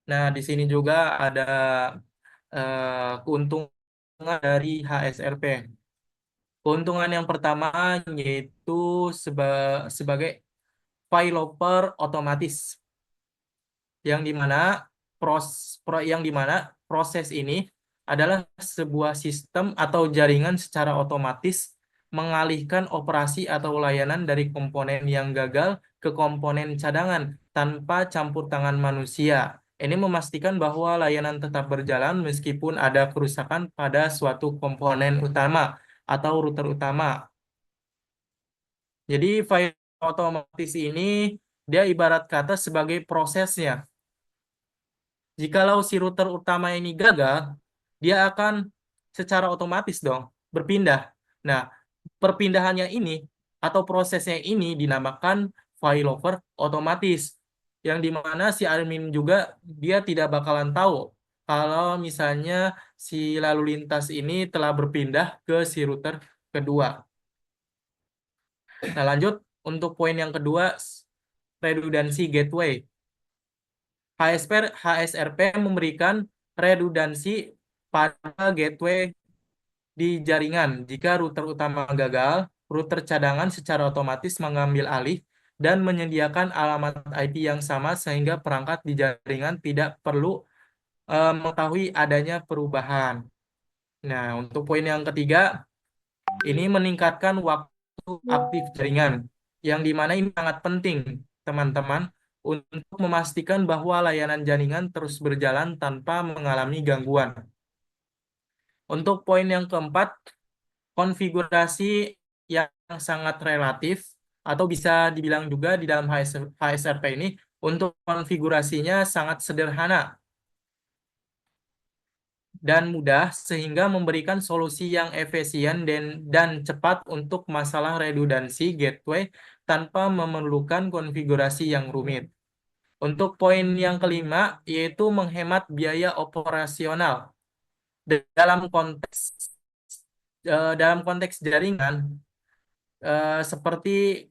Nah, di sini juga ada keuntungan dari HSRP. Keuntungan yang pertama yaitu sebagai failover otomatis. Yang dimana proses ini adalah sebuah sistem atau jaringan secara otomatis mengalihkan operasi atau layanan dari komponen yang gagal ke komponen cadangan tanpa campur tangan manusia. Ini memastikan bahwa layanan tetap berjalan meskipun ada kerusakan pada suatu komponen utama atau router utama. Jadi file otomatis ini dia ibarat kata sebagai prosesnya. Jikalau si router utama ini gagal, dia akan secara otomatis dong berpindah. Nah, perpindahannya ini atau prosesnya ini dinamakan failover otomatis. Yang dimana si admin juga dia tidak bakalan tahu kalau misalnya si lalu lintas ini telah berpindah ke si router kedua. Nah, lanjut untuk poin yang kedua, redundancy gateway. HSRP memberikan redundansi pada gateway di jaringan. Jika router utama gagal, router cadangan secara otomatis mengambil alih dan menyediakan alamat IP yang sama sehingga perangkat di jaringan tidak perlu mengetahui adanya perubahan. Nah, untuk poin yang ketiga, ini meningkatkan waktu aktif jaringan, yang dimana ini sangat penting, teman-teman. untuk memastikan bahwa layanan jaringan terus berjalan tanpa mengalami gangguan. Untuk poin yang keempat, konfigurasi yang sangat relatif atau bisa dibilang juga di dalam HSRP ini untuk konfigurasinya sangat sederhana dan mudah sehingga memberikan solusi yang efisien dan cepat untuk masalah redundansi gateway tanpa memerlukan konfigurasi yang rumit. Untuk poin yang kelima yaitu menghemat biaya operasional dalam konteks jaringan seperti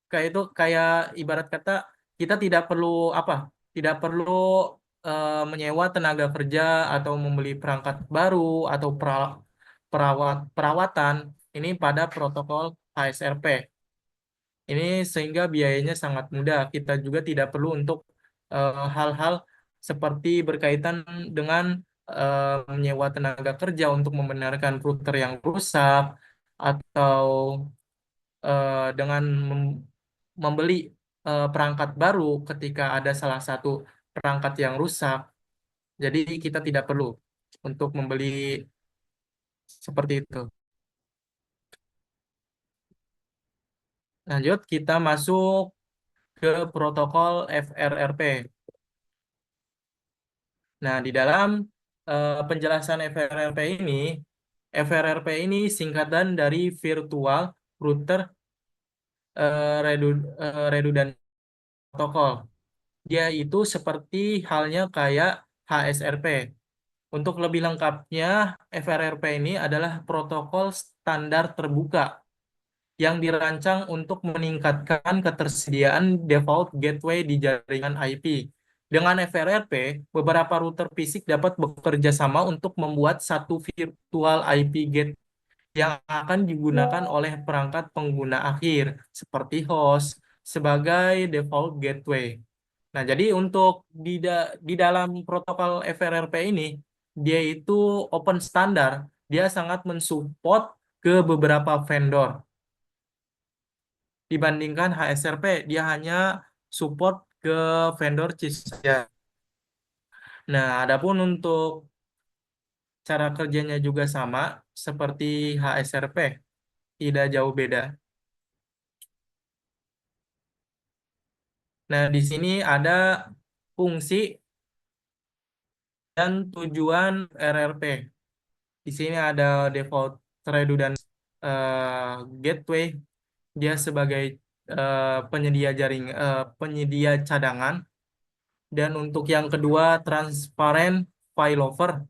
kayak ibarat kata kita tidak perlu apa tidak perlu menyewa tenaga kerja atau membeli perangkat baru atau perawatan ini pada protokol HSRP ini sehingga biayanya sangat mudah. Kita juga tidak perlu untuk hal-hal seperti berkaitan dengan menyewa tenaga kerja untuk membenarkan router yang rusak atau dengan membeli perangkat baru ketika ada salah satu perangkat yang rusak. Jadi kita tidak perlu untuk membeli seperti itu. Lanjut, kita masuk ke protokol FRRP. Nah, di dalam penjelasan FRRP ini singkatan dari Virtual Router Redundant Protocol. Dia itu seperti halnya kayak HSRP. Untuk lebih lengkapnya, FRRP ini adalah protokol standar terbuka yang dirancang untuk meningkatkan ketersediaan default gateway di jaringan IP. Dengan FRRP, beberapa router fisik dapat bekerja sama untuk membuat satu virtual IP gate yang akan digunakan oleh perangkat pengguna akhir, seperti host, sebagai default gateway. Nah, jadi untuk di dalam protokol FRRP ini, dia itu open standar, dia sangat mensupport ke beberapa vendor. Dibandingkan HSRP, dia hanya support ke vendor chip saja. Nah, adapun untuk cara kerjanya juga sama seperti HSRP, tidak jauh beda. Nah, di sini ada fungsi dan tujuan RRP. Di sini ada default redundant gateway, dia sebagai penyedia cadangan. Dan untuk yang kedua, transparent failover,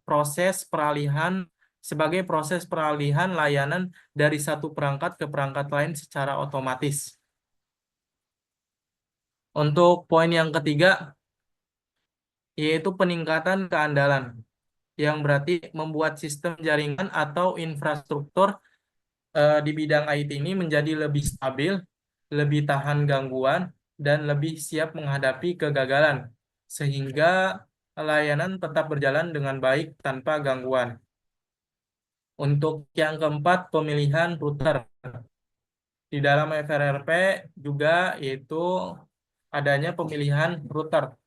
proses peralihan sebagai proses peralihan layanan dari satu perangkat ke perangkat lain secara otomatis. Untuk poin yang ketiga, yaitu peningkatan keandalan, yang berarti membuat sistem jaringan atau infrastruktur di bidang IT ini menjadi lebih stabil, lebih tahan gangguan, dan lebih siap menghadapi kegagalan, sehingga layanan tetap berjalan dengan baik tanpa gangguan. Untuk yang keempat, pemilihan router. Di dalam FRRP juga yaitu adanya pemilihan router.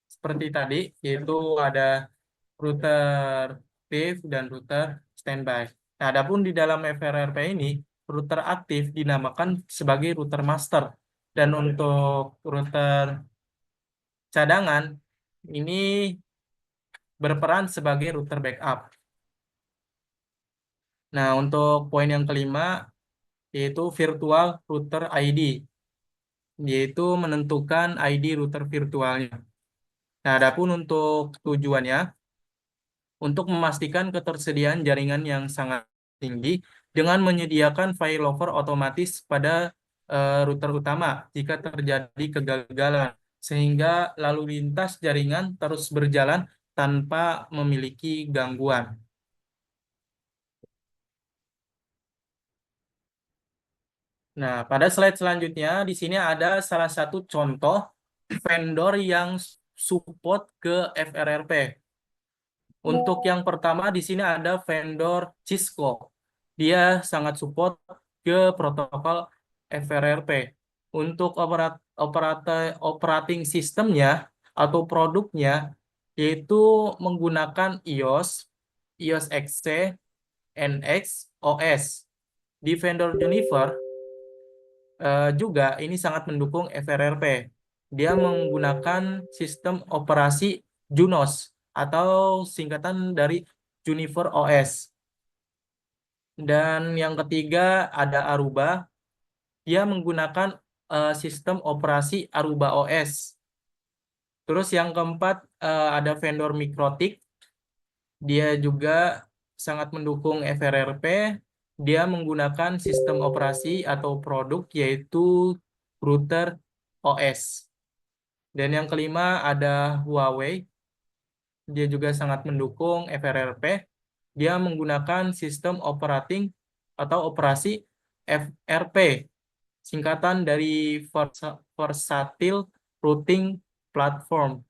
Seperti tadi, yaitu ada router aktif dan router standby. Nah, adapun di dalam FRRP ini, router aktif dinamakan sebagai router master. Dan untuk router cadangan, ini berperan sebagai router backup. Nah, untuk poin yang kelima, yaitu virtual router ID, yaitu menentukan ID router virtualnya. Nah, adapun untuk tujuannya, untuk memastikan ketersediaan jaringan yang sangat tinggi dengan menyediakan failover otomatis pada router utama jika terjadi kegagalan, sehingga lalu lintas jaringan terus berjalan tanpa memiliki gangguan. Nah, pada slide selanjutnya, di sini ada salah satu contoh vendor yang support ke FRRP. Untuk yang pertama di sini ada vendor Cisco. Dia sangat support ke protokol FRRP. Untuk operating sistemnya atau produknya yaitu menggunakan iOS, iOS XC, NX, OS. Di vendor Juniper juga ini sangat mendukung FRRP. Dia menggunakan sistem operasi Junos atau singkatan dari Juniper OS. Dan yang ketiga ada Aruba. Dia menggunakan sistem operasi Aruba OS. Terus yang keempat ada vendor Mikrotik. Dia juga sangat mendukung FRRP. Dia menggunakan sistem operasi atau produk yaitu router OS. Dan yang kelima ada Huawei. Dia juga sangat mendukung FRRP. Dia menggunakan sistem operating atau operasi FRP, singkatan dari Versatile Routing Platform.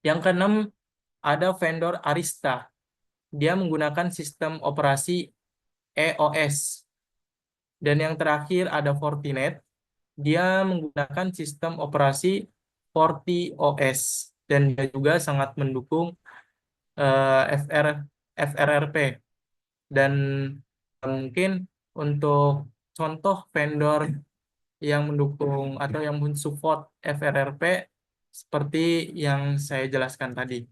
Yang keenam ada vendor Arista. Dia menggunakan sistem operasi EOS. Dan yang terakhir ada Fortinet. Dia menggunakan sistem operasi FortiOS. Dan dia juga sangat mendukung FRRP. Dan mungkin untuk contoh vendor yang mendukung atau yang mensupport FRRP seperti yang saya jelaskan tadi.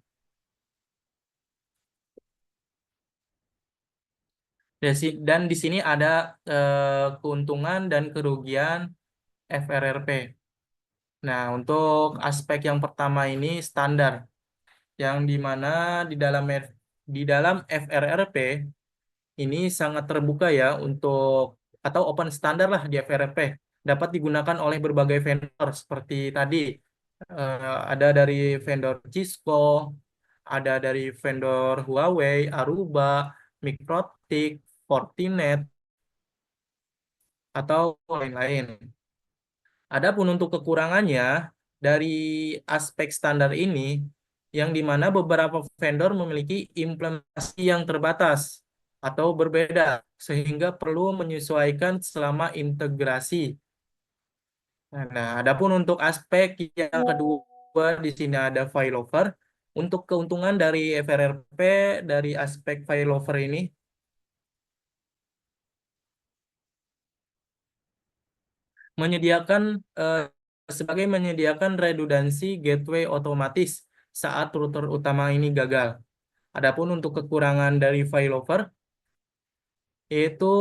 Dan di sini ada keuntungan dan kerugian FRRP. Nah, untuk aspek yang pertama ini standar, yang dimana di dalam FRRP ini sangat terbuka ya untuk atau open standar lah di FRP, dapat digunakan oleh berbagai vendor seperti tadi ada dari vendor Cisco, ada dari vendor Huawei, Aruba, Mikrotik, Fortinet atau lain-lain. Adapun untuk kekurangannya dari aspek standar ini, yang dimana beberapa vendor memiliki implementasi yang terbatas atau berbeda, sehingga perlu menyesuaikan selama integrasi. Nah, adapun untuk aspek yang kedua di sini ada failover. Untuk keuntungan dari FRRP dari aspek failover ini menyediakan menyediakan redundansi gateway otomatis saat router utama ini gagal. Adapun untuk kekurangan dari failover yaitu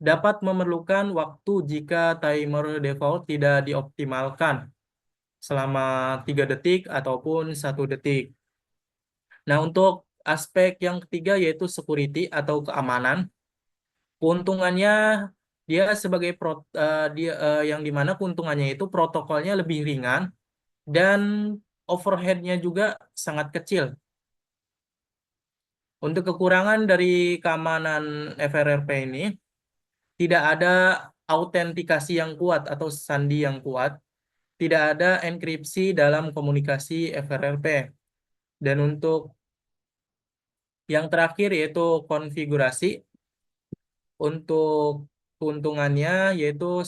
dapat memerlukan waktu jika timer default tidak dioptimalkan selama 3 detik ataupun 1 detik. Nah, untuk aspek yang ketiga yaitu security atau keamanan, keuntungannya dia sebagai yang dimana keuntungannya itu protokolnya lebih ringan dan overhead-nya juga sangat kecil. Untuk kekurangan dari keamanan FRRP ini, tidak ada autentikasi yang kuat atau sandi yang kuat, tidak ada enkripsi dalam komunikasi FRRP. Dan untuk yang terakhir yaitu konfigurasi, untuk keuntungannya yaitu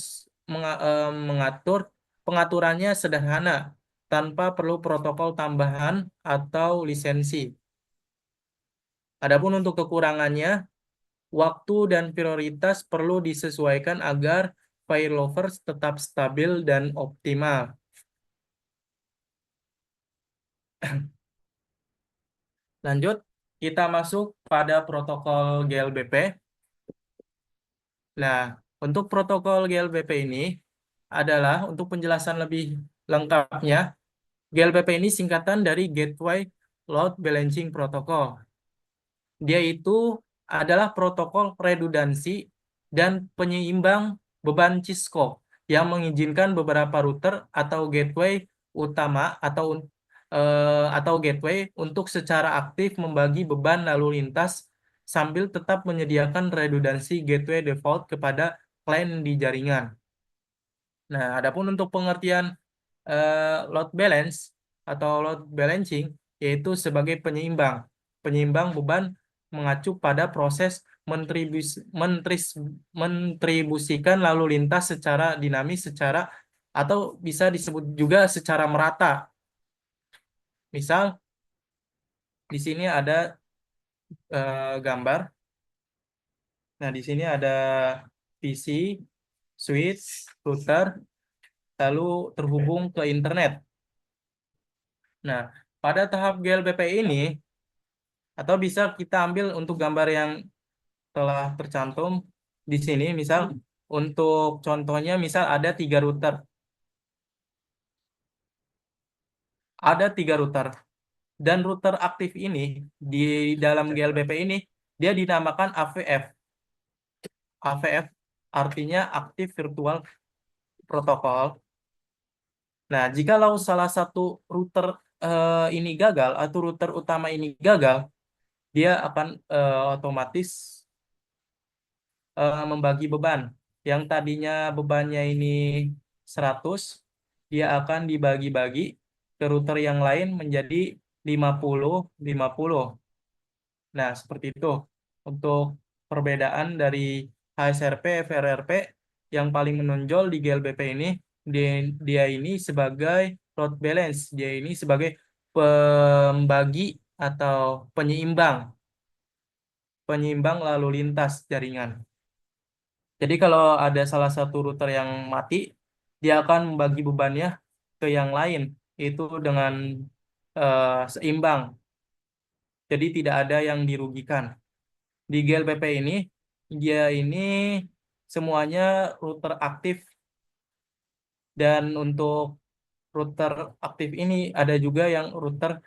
mengatur pengaturannya sederhana tanpa perlu protokol tambahan atau lisensi. Adapun untuk kekurangannya, waktu dan prioritas perlu disesuaikan agar failover tetap stabil dan optimal. Lanjut, kita masuk pada protokol GLBP. Nah, untuk protokol GLBP ini adalah untuk penjelasan lebih lengkapnya, GLBP ini singkatan dari Gateway Load Balancing Protocol. Dia itu adalah protokol redundansi dan penyeimbang beban Cisco yang mengizinkan beberapa router atau gateway utama atau gateway untuk secara aktif membagi beban lalu lintas sambil tetap menyediakan redundansi gateway default kepada klien di jaringan. Nah, adapun untuk pengertian load balance atau load balancing yaitu sebagai penyeimbang beban mengacu pada proses mentribusikan lalu lintas secara dinamis secara atau bisa disebut juga secara merata. Misal di sini ada gambar. Nah, di sini ada PC, switch, router, lalu terhubung ke internet. Nah, pada tahap GLBP ini, atau bisa kita ambil untuk gambar yang telah tercantum di sini, misal untuk contohnya, misal ada 3 router. Ada 3 router. Dan router aktif ini, di dalam GLBP ini, dia dinamakan AVF. AVF artinya Active Virtual Protocol. Nah, jikalau salah satu router ini gagal, atau router utama ini gagal, dia akan otomatis membagi beban. Yang tadinya bebannya ini 100, dia akan dibagi-bagi ke router yang lain menjadi 50, 50. Nah, seperti itu. Untuk perbedaan dari HSRP, FRRP, yang paling menonjol di GLBP ini, dia ini sebagai load balance. Dia ini sebagai pembagi atau penyeimbang lalu lintas jaringan. Jadi kalau ada salah satu router yang mati, dia akan membagi bebannya ke yang lain, itu dengan seimbang. Jadi tidak ada yang dirugikan. Di GLPP ini, dia ini semuanya router aktif, dan untuk router aktif ini ada juga yang router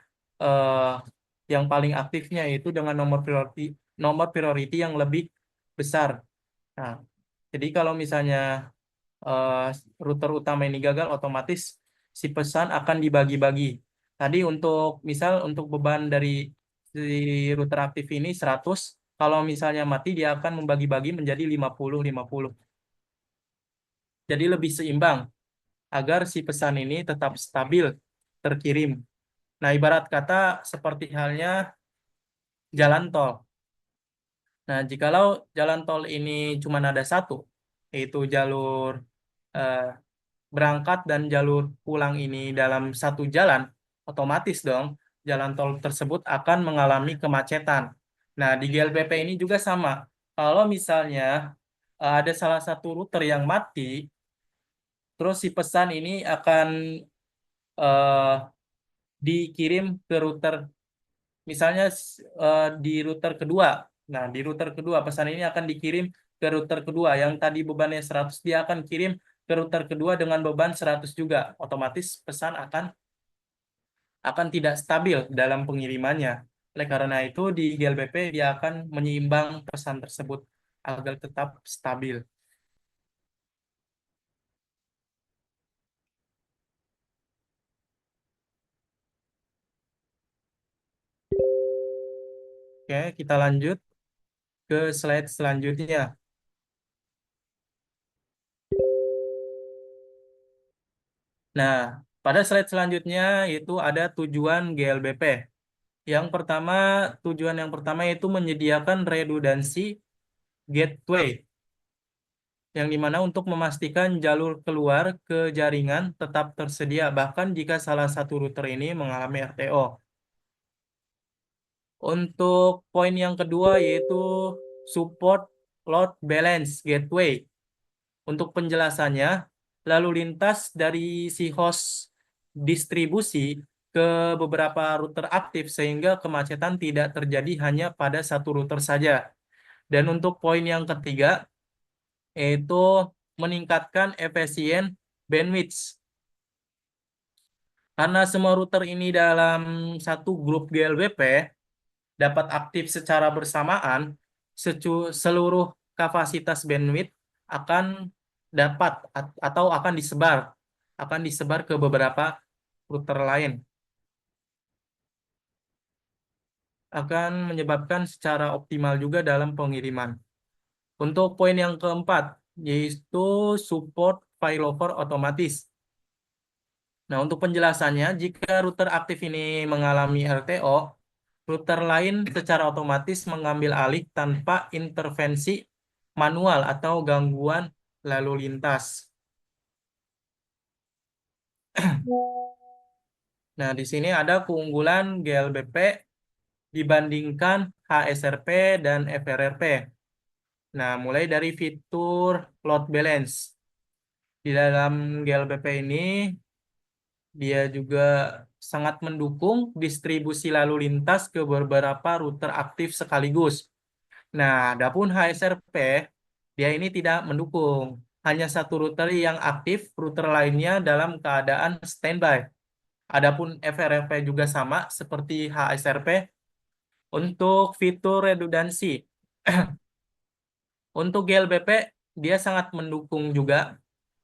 eh, yang paling aktifnya itu dengan nomor priority yang lebih besar. Nah, jadi kalau misalnya eh, router utama ini gagal, otomatis si pesan akan dibagi-bagi. Tadi untuk beban dari si router aktif ini 100, kalau misalnya mati dia akan membagi-bagi menjadi 50-50. Jadi lebih seimbang agar si pesan ini tetap stabil terkirim. Nah, ibarat kata seperti halnya jalan tol. Nah, jikalau jalan tol ini cuma ada satu, yaitu jalur eh, berangkat dan jalur pulang ini dalam satu jalan, otomatis dong jalan tol tersebut akan mengalami kemacetan. Nah, di GLBP ini juga sama. Kalau misalnya ada salah satu router yang mati, terus si pesan ini akan eh, dikirim ke router, misalnya di router kedua. Nah, di router kedua pesan ini akan dikirim ke router kedua. Yang tadi bebannya 100, dia akan kirim ke router kedua dengan beban 100 juga. Otomatis pesan akan tidak stabil dalam pengirimannya. Oleh karena itu, di GLBP dia akan menyeimbang pesan tersebut agar tetap stabil. Oke, kita lanjut ke slide selanjutnya. Nah, pada slide selanjutnya itu ada tujuan GLBP. Tujuan yang pertama itu menyediakan redundansi gateway, yang dimana untuk memastikan jalur keluar ke jaringan tetap tersedia, bahkan jika salah satu router ini mengalami RTO. Untuk poin yang kedua yaitu support load balance gateway. Untuk penjelasannya, lalu lintas dari si host distribusi ke beberapa router aktif sehingga kemacetan tidak terjadi hanya pada satu router saja. Dan untuk poin yang ketiga, yaitu meningkatkan efisien bandwidth. Karena semua router ini dalam satu grup GLBP dapat aktif secara bersamaan, seluruh kapasitas bandwidth akan atau akan disebar ke beberapa router lain, akan menyebabkan secara optimal juga dalam pengiriman. Untuk poin yang keempat, yaitu support failover otomatis. Nah, untuk penjelasannya, jika router aktif ini mengalami RTO, router lain secara otomatis mengambil alih tanpa intervensi manual atau gangguan lalu lintas. Nah, di sini ada keunggulan GLBP dibandingkan HSRP dan FRRP. Nah, mulai dari fitur load balance. Di dalam GLBP ini, dia juga sangat mendukung distribusi lalu lintas ke beberapa router aktif sekaligus. Nah, adapun HSRP, dia ini tidak mendukung. Hanya satu router yang aktif, router lainnya dalam keadaan standby. Adapun FRP juga sama seperti HSRP untuk fitur redundansi. Untuk GLBP, dia sangat mendukung juga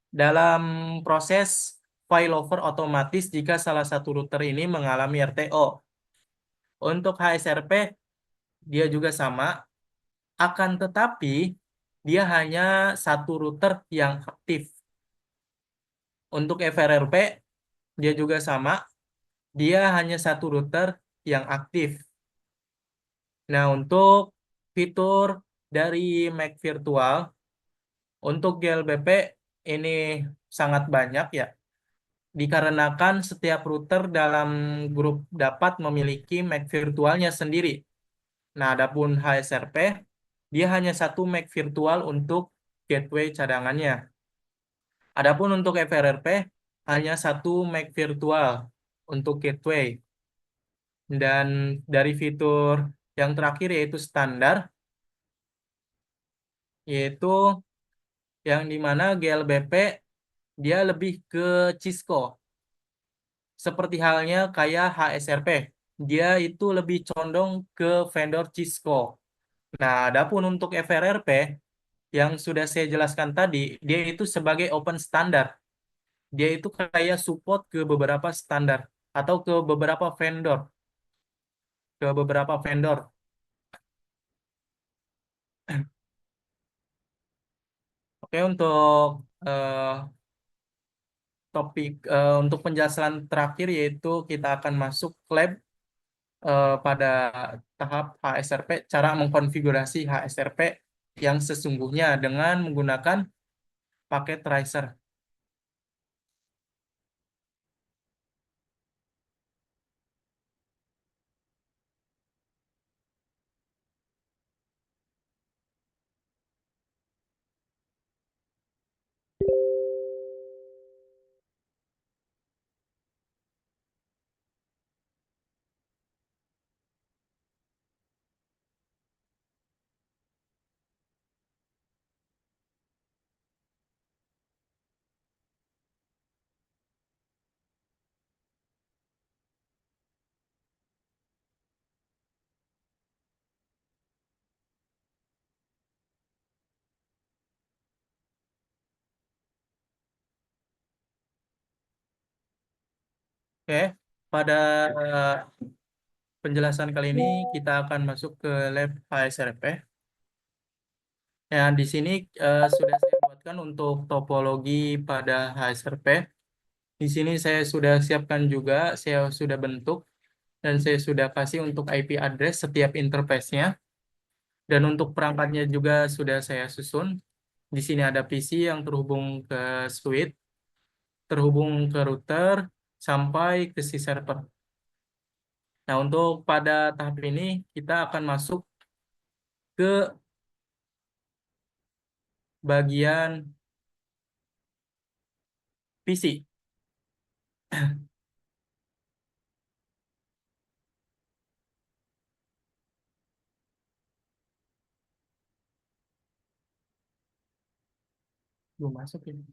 dalam proses failover otomatis jika salah satu router ini mengalami RTO. Untuk HSRP, dia juga sama, akan tetapi dia hanya satu router yang aktif. Untuk FRRP, dia juga sama, dia hanya satu router yang aktif. Nah, untuk fitur dari Mac Virtual, untuk GLBP ini sangat banyak ya, dikarenakan setiap router dalam grup dapat memiliki Mac virtualnya sendiri. Nah, adapun HSRP, dia hanya satu Mac virtual untuk gateway cadangannya. Adapun untuk FRRP, hanya satu Mac virtual untuk gateway. Dan dari fitur yang terakhir yaitu standar, yaitu yang dimana GLBP dia lebih ke Cisco. Seperti halnya kayak HSRP. Dia itu lebih condong ke vendor Cisco. Nah, adapun untuk FRRP yang sudah saya jelaskan tadi, dia itu sebagai open standard. Dia itu kayak support ke beberapa standar atau ke beberapa vendor, ke beberapa vendor. Oke, eh, untuk penjelasan terakhir yaitu kita akan masuk lab pada tahap HSRP, cara mengkonfigurasi HSRP yang sesungguhnya dengan menggunakan paket tracer. Oke, pada eh, penjelasan kali ini kita akan masuk ke lab HSRP. Ya, di sini sudah saya buatkan untuk topologi pada HSRP. Di sini saya sudah siapkan juga, saya sudah bentuk dan saya sudah kasih untuk IP address setiap interface-nya. Dan untuk perangkatnya juga sudah saya susun. Di sini ada PC yang terhubung ke switch, terhubung ke router, sampai ke si server. Nah, untuk pada tahap ini kita akan masuk ke bagian PC. Belum masuk ini.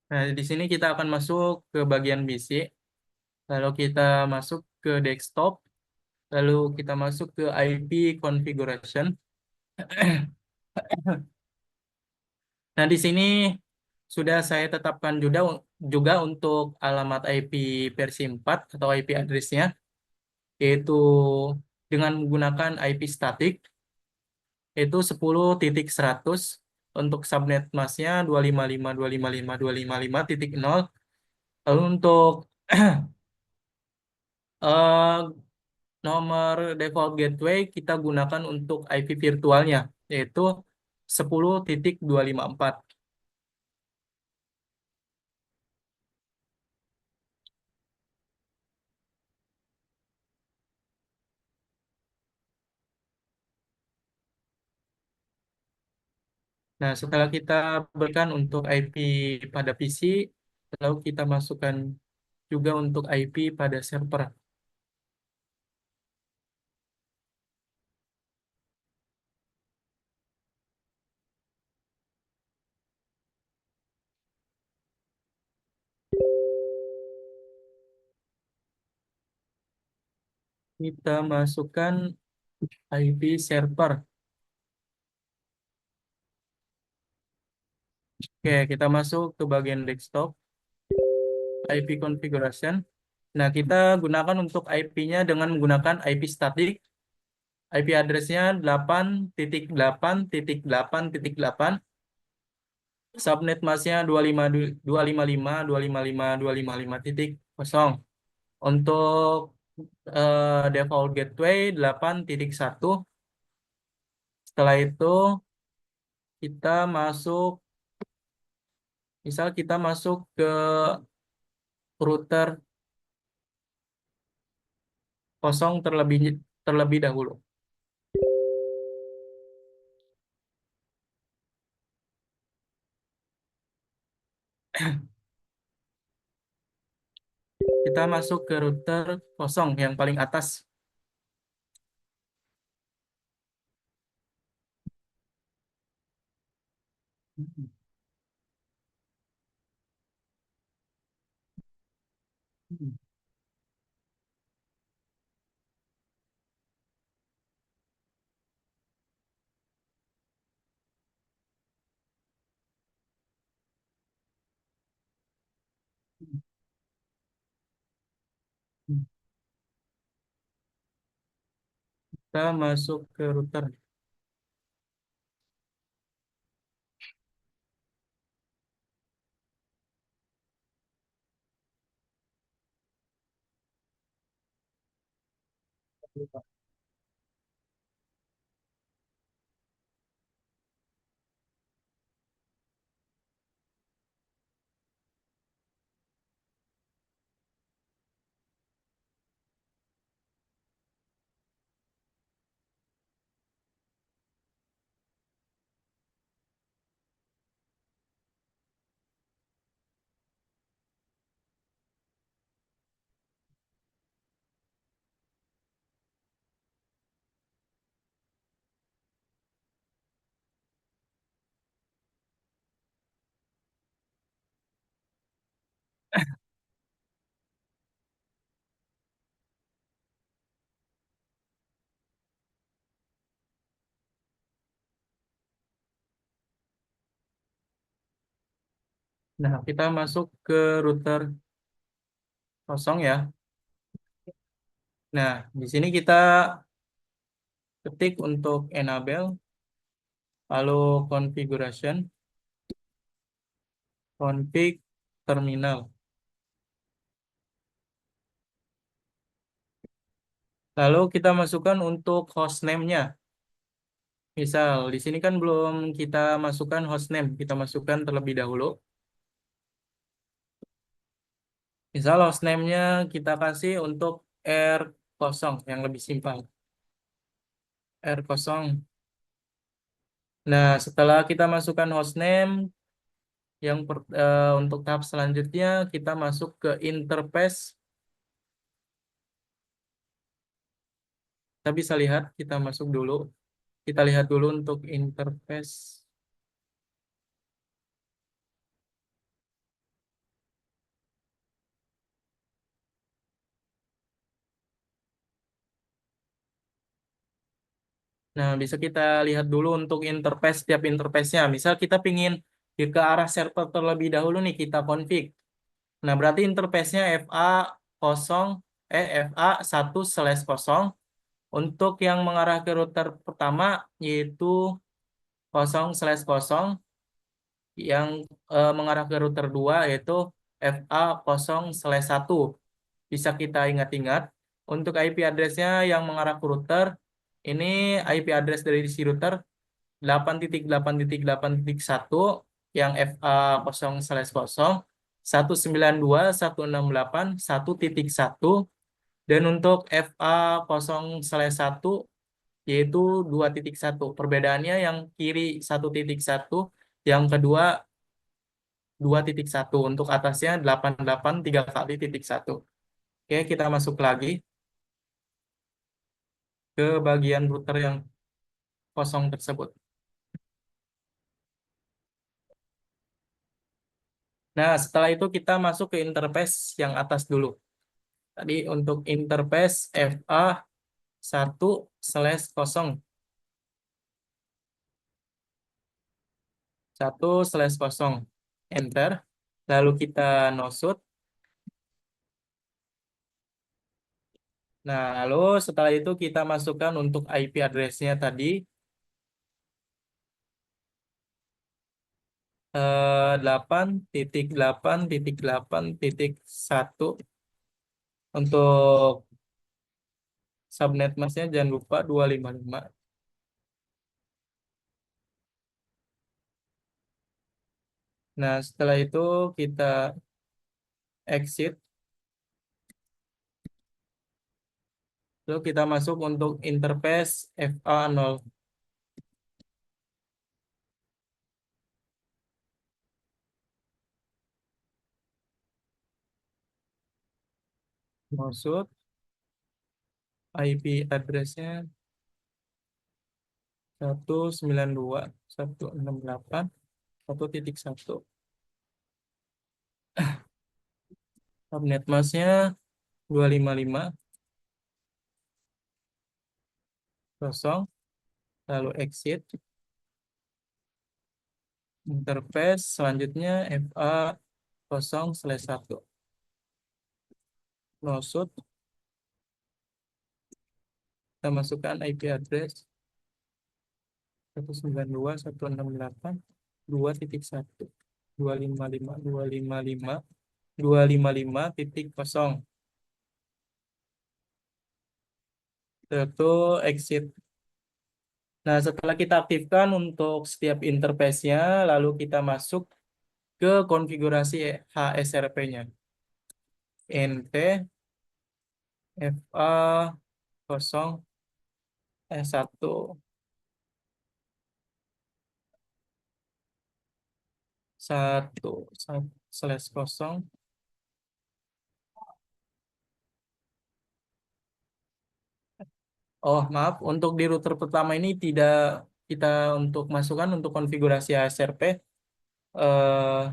Nah, di sini kita akan masuk ke bagian PC. Lalu kita masuk ke desktop. Lalu kita masuk ke IP configuration. Nah, di sini sudah saya tetapkan juga untuk alamat IP versi 4 atau IP address-nya, yaitu dengan menggunakan IP static, yaitu 10.100. Untuk subnet masknya 255.255.255.0. Lalu untuk eh, nomor default gateway kita gunakan untuk IP virtualnya, yaitu 10.254. Nah, setelah kita berikan untuk IP pada PC, lalu kita masukkan juga untuk IP pada server. Kita masukkan IP server. Oke, kita masuk ke bagian desktop, IP configuration. Nah, kita gunakan untuk IP-nya dengan menggunakan IP static. IP address-nya 8.8.8.8. Subnet mask-nya 255.255.255.255.0. Untuk default gateway 8.1. Setelah itu kita masuk, misal kita masuk ke router kosong terlebih terlebih dahulu. Kita masuk ke router kosong yang paling atas. Kita masuk ke router. Nah, kita masuk ke router kosong ya. Nah, di sini kita ketik untuk enable, lalu configuration, config terminal. Lalu kita masukkan untuk hostname-nya. Misal, di sini kan belum kita masukkan hostname, kita masukkan terlebih dahulu. Misal hostname-nya kita kasih untuk R kosong yang lebih simpel. R kosong. Nah, setelah kita masukkan hostname, untuk tahap selanjutnya kita masuk ke interface. Kita bisa lihat, kita masuk dulu. Kita lihat dulu untuk interface. Nah, bisa kita lihat dulu untuk interface, tiap interface-nya. Misal kita pingin ke arah server terlebih dahulu nih, kita config. Nah, berarti interface-nya FA 1/0. Untuk yang mengarah ke router pertama, yaitu 0/0. Yang mengarah ke router 2, yaitu FA 0/1. Bisa kita ingat-ingat. Untuk IP address-nya yang mengarah ke router, ini IP address dari si router 8.8.8.1 yang FA 0/0, 192.168.1.1, dan untuk FA 0/1 yaitu 2.1. Perbedaannya yang kiri 1.1, yang kedua 2.1. Untuk atasnya 88 3 kali titik 1. Oke, kita masuk lagi ke bagian router yang kosong tersebut. Nah, setelah itu kita masuk ke interface yang atas dulu. Tadi untuk interface FA 1/0, 1/0, enter. Lalu kita no shoot. Nah, lalu setelah itu kita masukkan untuk IP address-nya tadi 8.8.8.1. Untuk subnet masknya jangan lupa 255. Nah, setelah itu kita exit. Lalu kita masuk untuk interface FA 0. Maksud IP address-nya 192.168.1.1. Subnet masknya 255.0. Lalu exit. Interface selanjutnya FA 0/1. Maksud kita masukkan IP address 192.168.2.1, 255.255.255.0. Itu exit. Nah, setelah kita aktifkan untuk setiap interface-nya, lalu kita masuk ke konfigurasi HSRP-nya. NT FA 1 1/0. Oh, maaf, untuk di router pertama ini tidak kita untuk masukkan untuk konfigurasi HSRP. Eh,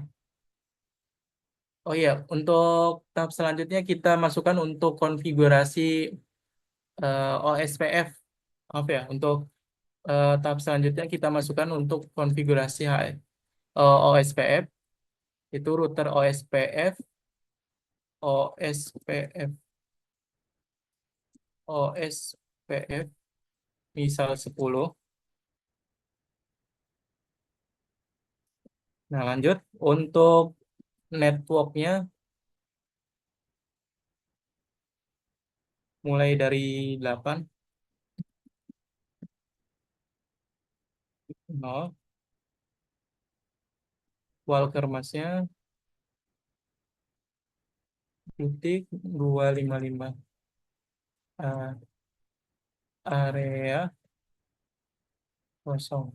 oh iya, untuk tahap selanjutnya kita masukkan untuk konfigurasi OSPF. Maaf ya, untuk tahap selanjutnya kita masukkan untuk konfigurasi OSPF. Itu router OSPF, OSPF, OSPF, misal 10. Nah, lanjut. Untuk networknya mulai dari 8, 0. Walker masknya titik 255. Ah, area kosong.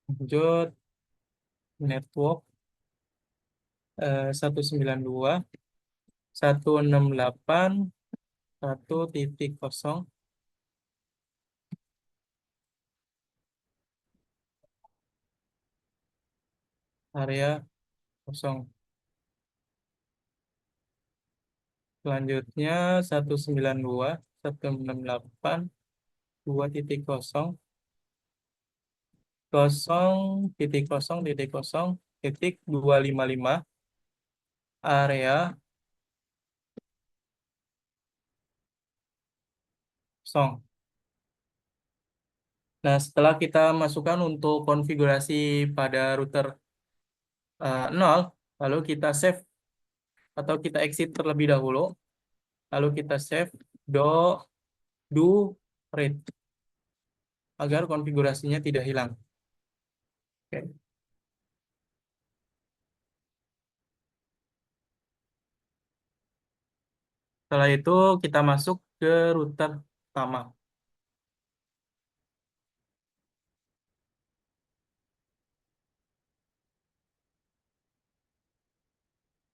Lanjut network 192.168.1.0, area kosong. Selanjutnya 192. 168 2.0 0.0.0.255 area 0. Nah, setelah kita masukkan untuk konfigurasi pada router 0, lalu kita save atau kita exit terlebih dahulu, lalu kita save do read agar konfigurasinya tidak hilang. Oke. Setelah itu kita masuk ke router pertama.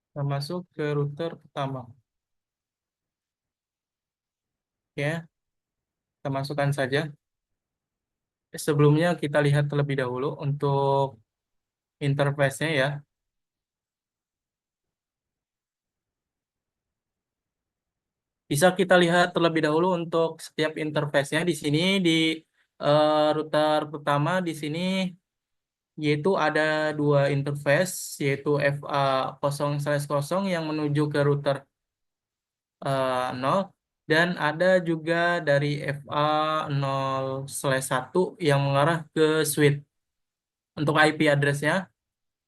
Kita masuk ke router pertama. Oke, kita masukkan saja. Sebelumnya kita lihat terlebih dahulu untuk interface-nya ya. Bisa kita lihat terlebih dahulu untuk setiap interface-nya di sini di router pertama di sini yaitu ada dua interface yaitu FA 0/0 yang menuju ke router 0 dan ada juga dari FA 0/1 yang mengarah ke switch. Untuk IP address-nya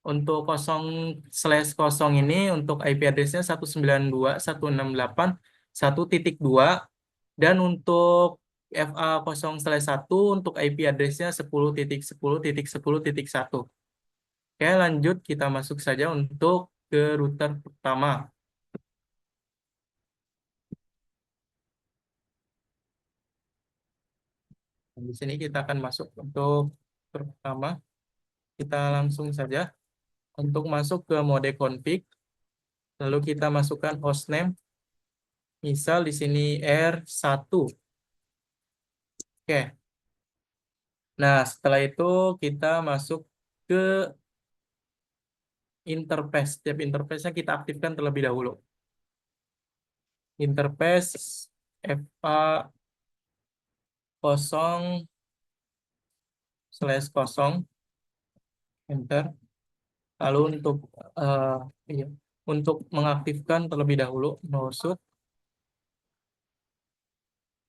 untuk 0/0 ini untuk IP address-nya 192.168.1.2 dan untuk FA 0/1 untuk IP address-nya 10.10.10.1. Oke, lanjut kita masuk saja untuk ke router pertama. Di sini kita akan masuk untuk router pertama. Kita langsung saja untuk masuk ke mode config. Lalu kita masukkan hostname. Misal di sini R1. Oke. Nah, setelah itu kita masuk ke interface. Setiap interface-nya kita aktifkan terlebih dahulu. Interface FA 0/0, enter. Lalu eh, iya, untuk mengaktifkan terlebih dahulu no shoot.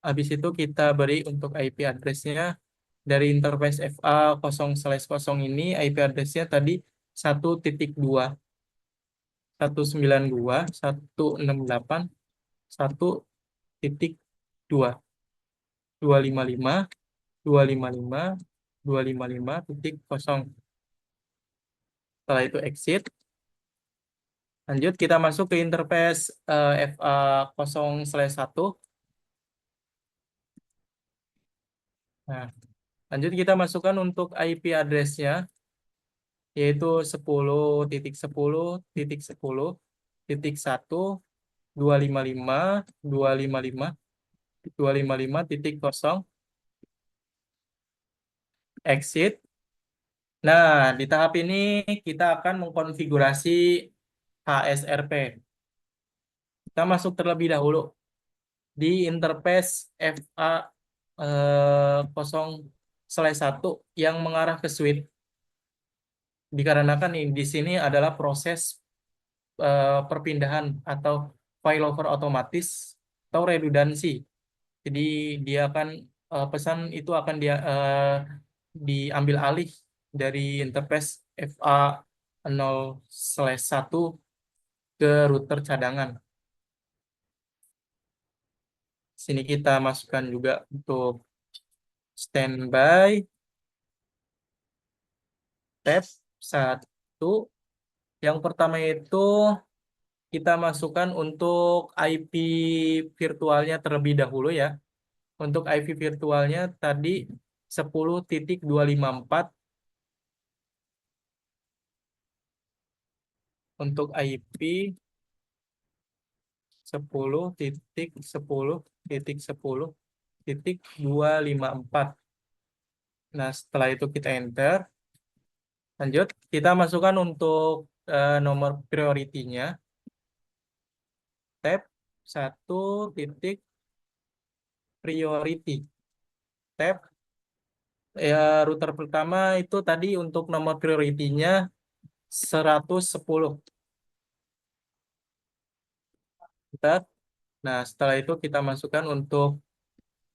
Habis itu kita beri untuk IP address-nya dari interface FA 0/0 ini IP address-nya tadi 1.2 192.168.1.2 255 255 255.0. Setelah itu exit. Lanjut kita masuk ke interface FA 0/1. Nah, lanjut kita masukkan untuk IP address-nya yaitu 10.10.10.1 255 255 255.0 exit. Nah, di tahap ini kita akan mengkonfigurasi HSRP. Kita masuk terlebih dahulu di interface FA 0/1 yang mengarah ke switch. Dikarenakan di sini adalah proses perpindahan atau failover otomatis atau redundansi. Jadi dia akan pesan itu akan diambil alih dari interface FA 0/1 ke router cadangan. Sini kita masukkan juga untuk standby tab 1. Yang pertama itu kita masukkan untuk IP virtualnya terlebih dahulu ya. Untuk IP virtualnya tadi 10.254. Untuk IP 10.10.10.254. Nah, setelah itu kita enter. Lanjut, kita masukkan untuk nomor priority-nya. Tab 1 priority tab. Ya, router pertama itu tadi untuk nomor prioritinya 110. Bentar. Nah, setelah itu kita masukkan untuk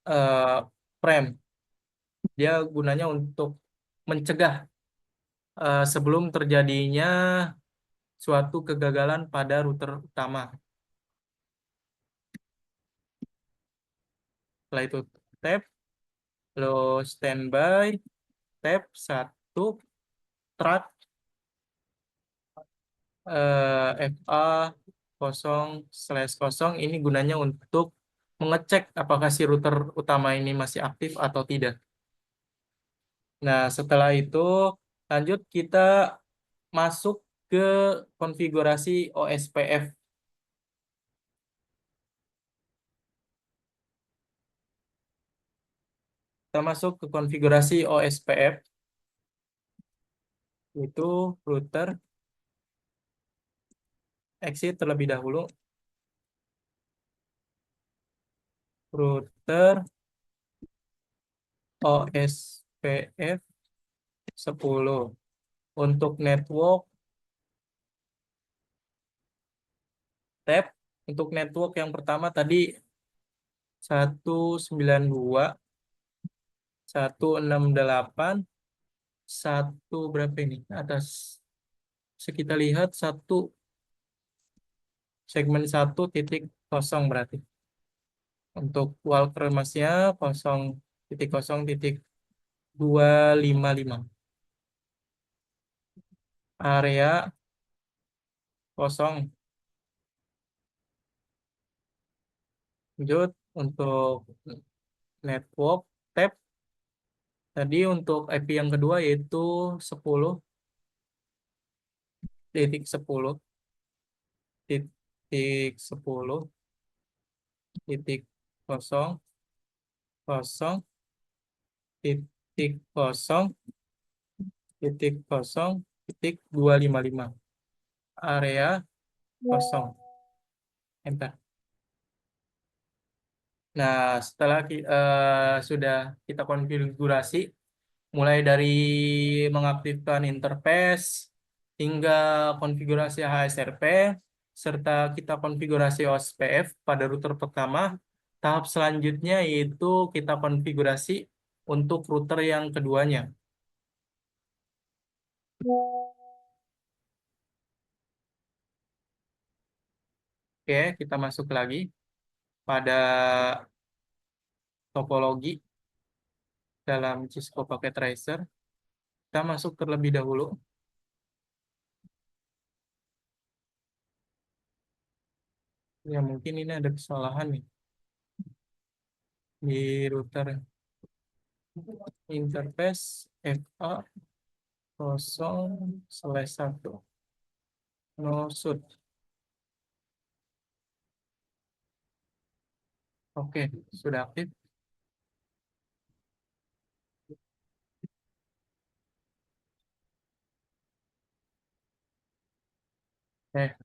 eh, frame. Dia gunanya untuk mencegah sebelum terjadinya suatu kegagalan pada router utama. Setelah itu tab, lalu standby, tab 1, track FA 0/0 ini gunanya untuk mengecek apakah si router utama ini masih aktif atau tidak. Nah, setelah itu lanjut kita masuk ke konfigurasi OSPF. Kita masuk ke konfigurasi OSPF, itu router, exit terlebih dahulu, router OSPF 10. Untuk network tab, untuk network yang pertama tadi 192.168, berapa ini? Atas, bisa kita lihat segmen 1.0 berarti. Untuk Walker masnya 0.0.255. Area kosong. Lanjut untuk network tab. Tadi untuk IP yang kedua yaitu 10.10.0.0.0.255. Area kosong. Enter. Nah, setelah sudah kita konfigurasi, mulai dari mengaktifkan interface hingga konfigurasi HSRP, serta kita konfigurasi OSPF pada router pertama, tahap selanjutnya yaitu kita konfigurasi untuk router yang keduanya. Oke, kita masuk lagi pada topologi dalam Cisco Packet Tracer. Kita masuk terlebih dahulu. Ya, mungkin ini ada kesalahan nih di router. Interface FA 0/1. No shoot. Oke, sudah aktif. Eh,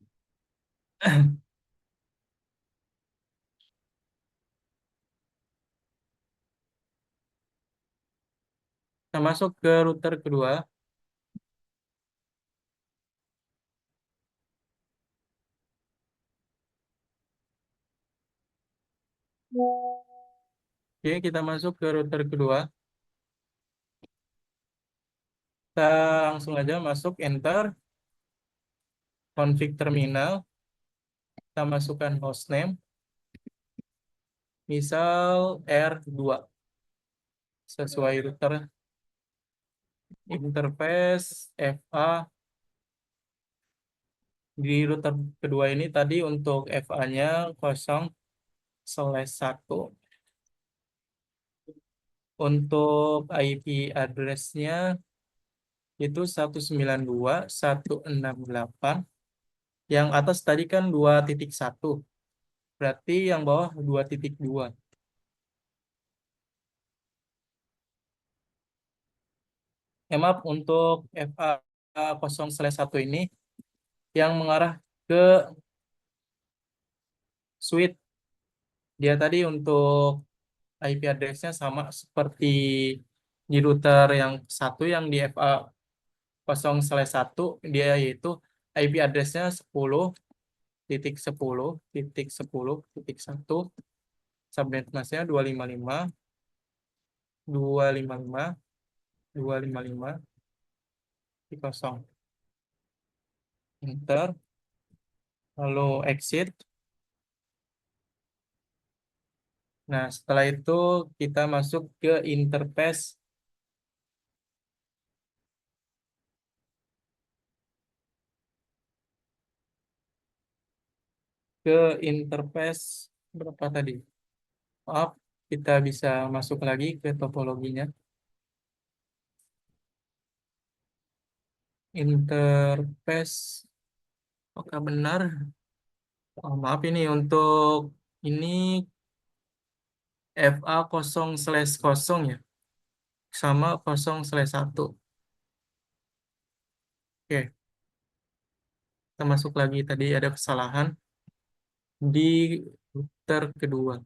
kita masuk ke router kedua. Oke, kita masuk ke router kedua. Kita langsung aja masuk, enter, config terminal. Kita masukkan hostname, misal R2. Sesuai router. Interface FA. Di router kedua ini tadi untuk FA-nya 0/1. Untuk IP address-nya itu 192.168. Yang atas tadi kan 2.1. Berarti yang bawah 2.2. Maaf, untuk FA 0/1 ini yang mengarah ke switch. Dia tadi untuk IP address-nya sama seperti di router yang satu yang di FA 0/1 dia yaitu IP address-nya 10.10.10.1 subnet masknya 255.255.255.0 enter lalu exit. Nah, setelah itu kita masuk ke interface berapa tadi? Maaf, kita bisa masuk lagi ke topologinya. Interface, apakah benar? Oh, maaf ini untuk ini FA 0/0 ya, sama 0/1. Oke, kita masuk lagi. Tadi ada kesalahan di router kedua.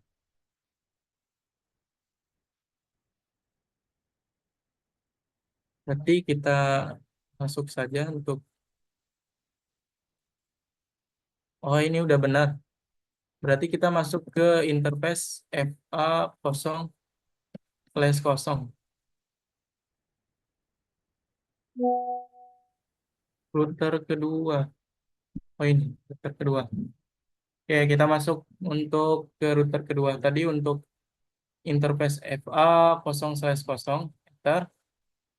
Berarti kita masuk saja untuk, oh ini udah benar. Berarti kita masuk ke interface FA 0/0. Router kedua. Oh ini, router kedua. Oke, kita masuk untuk ke router kedua. Tadi untuk interface FA 0/0. Enter.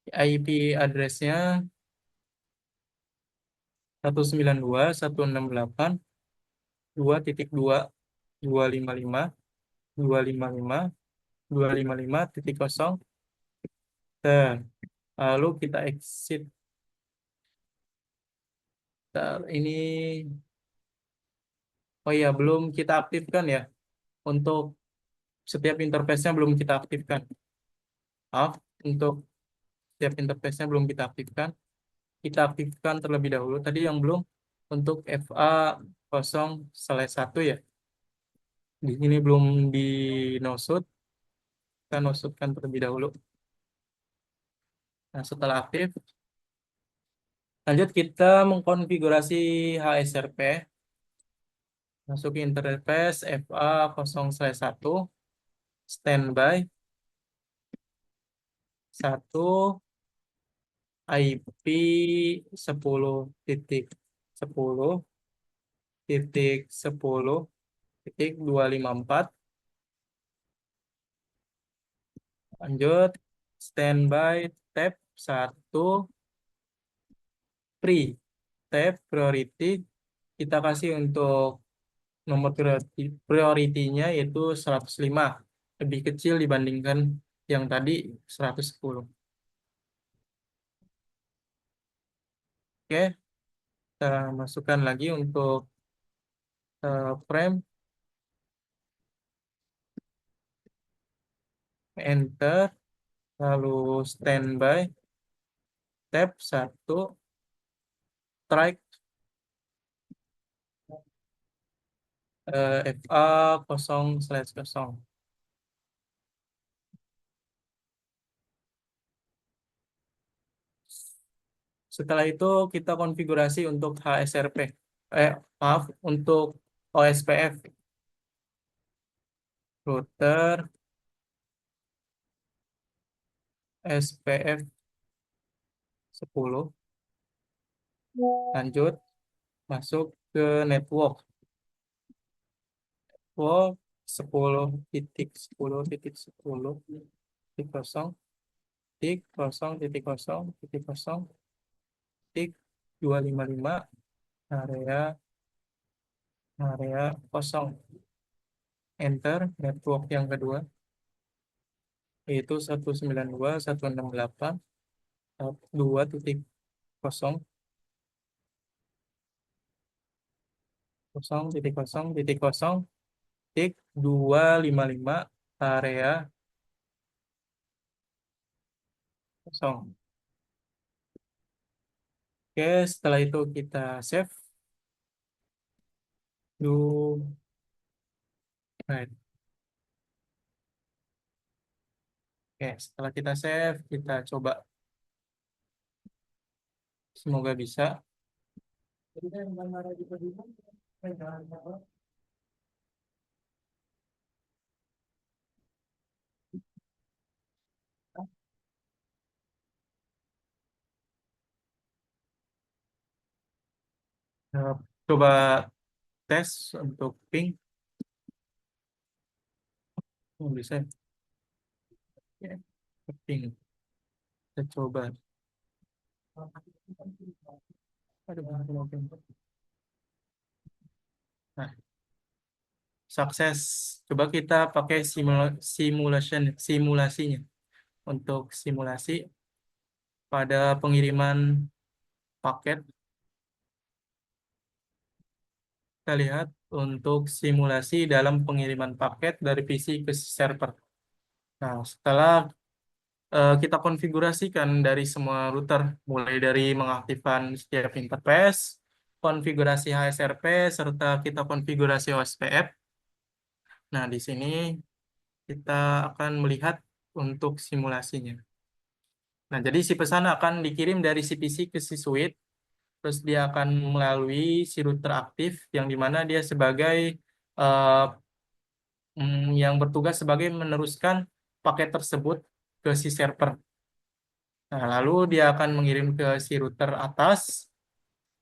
IP address-nya 192.168.255.255.255.255.0. Dan lalu kita exit. Ini, oh iya, belum kita aktifkan ya. Untuk setiap interface-nya belum kita aktifkan. Maaf, untuk setiap interface-nya belum kita aktifkan. Kita aktifkan terlebih dahulu. Tadi yang belum untuk FA 0/1 ya. Di sini belum di nosut. Kita nosutkan terlebih dahulu. Nah, setelah aktif, lanjut kita mengkonfigurasi HSRP. Masuk ke interface FA 0/1. Standby 1 IP 10.10.10.254. Lanjut standby tab 1 free tab priority kita kasih untuk nomor priority-nya yaitu 105, lebih kecil dibandingkan yang tadi 110. Oke, kita masukkan lagi untuk frame, enter, lalu standby tab 1 strike FA 0/0. Setelah itu kita konfigurasi untuk HSRP. Maaf, untuk OSPF. Router SPF 10. Lanjut, masuk ke network. Network 10.10.10.0.0.0.255 area area kosong. Enter network yang kedua yaitu 192.168.2.0.0.0.255 area kosong. Oke, setelah itu kita save. Do right. Oke, setelah kita save, kita coba. Semoga bisa. Eh, Coba tes untuk ping. Oh, bisa. Ya, ping. Kita coba. Aduh, nah, sukses. Coba kita pakai simulasinya. Untuk simulasi pada pengiriman paket, kita lihat untuk simulasi dalam pengiriman paket dari PC ke server. Nah, setelah kita konfigurasikan dari semua router, mulai dari mengaktifkan setiap interface, konfigurasi HSRP, serta kita konfigurasi OSPF. Nah, di sini kita akan melihat untuk simulasinya. Nah, jadi si pesan akan dikirim dari si PC ke si switch, terus dia akan melalui si router aktif, yang dimana dia sebagai eh, yang bertugas sebagai meneruskan paket tersebut ke si server. Nah, lalu dia akan mengirim ke si router atas.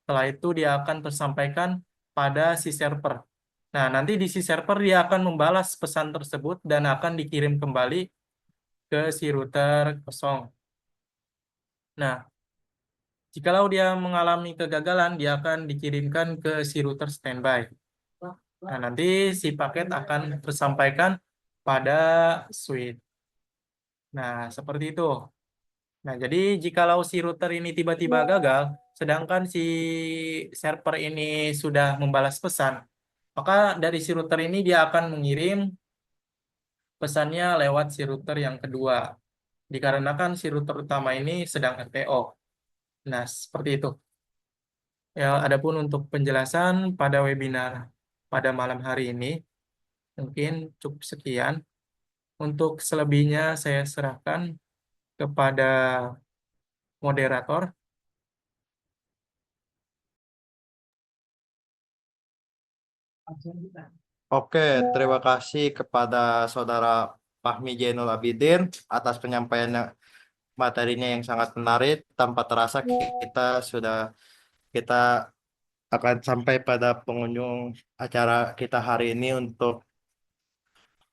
Setelah itu dia akan tersampaikan pada si server. Nah, nanti di si server dia akan membalas pesan tersebut dan akan dikirim kembali ke si router kosong. Nah, jikalau dia mengalami kegagalan, dia akan dikirimkan ke si router standby. Nah, nanti si paket akan tersampaikan pada switch. Nah, seperti itu. Nah, jadi jikalau si router ini tiba-tiba gagal, sedangkan si server ini sudah membalas pesan, maka dari si router ini dia akan mengirim pesannya lewat si router yang kedua. Dikarenakan si router utama ini sedang RTO. Nah, seperti itu. Ya, adapun untuk penjelasan pada webinar pada malam hari ini, mungkin cukup sekian. Untuk selebihnya saya serahkan kepada moderator. Oke, terima kasih kepada Saudara Fahmi Jainul Abidin atas penyampaian materinya yang sangat menarik. Tanpa terasa kita akan sampai pada pengunjung acara kita hari ini untuk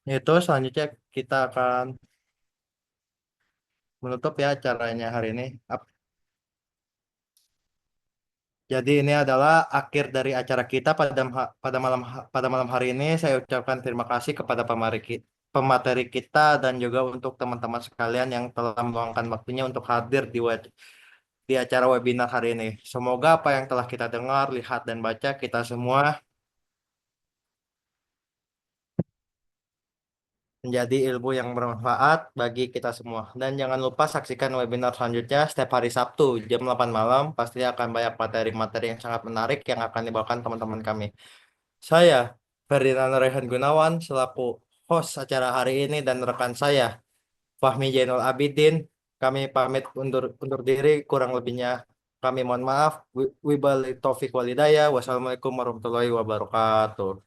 itu selanjutnya kita akan menutup ya acaranya hari ini. Jadi ini adalah akhir dari acara kita pada malam hari ini. Saya ucapkan terima kasih kepada pemateri kita dan juga untuk teman-teman sekalian yang telah meluangkan waktunya untuk hadir di acara webinar hari ini. Semoga apa yang telah kita dengar, lihat, dan baca kita semua menjadi ilmu yang bermanfaat bagi kita semua. Dan jangan lupa saksikan webinar selanjutnya setiap hari Sabtu jam 8 malam. Pasti akan banyak materi-materi yang sangat menarik yang akan dibawakan teman-teman kami. Saya, Ferdinand Rehan Gunawan, selaku host acara hari ini dan rekan saya, Fahmi Jainul Abidin, kami pamit undur diri, kurang lebihnya kami mohon maaf. Wibillahi taufiq walhidayah. Wassalamualaikum warahmatullahi wabarakatuh.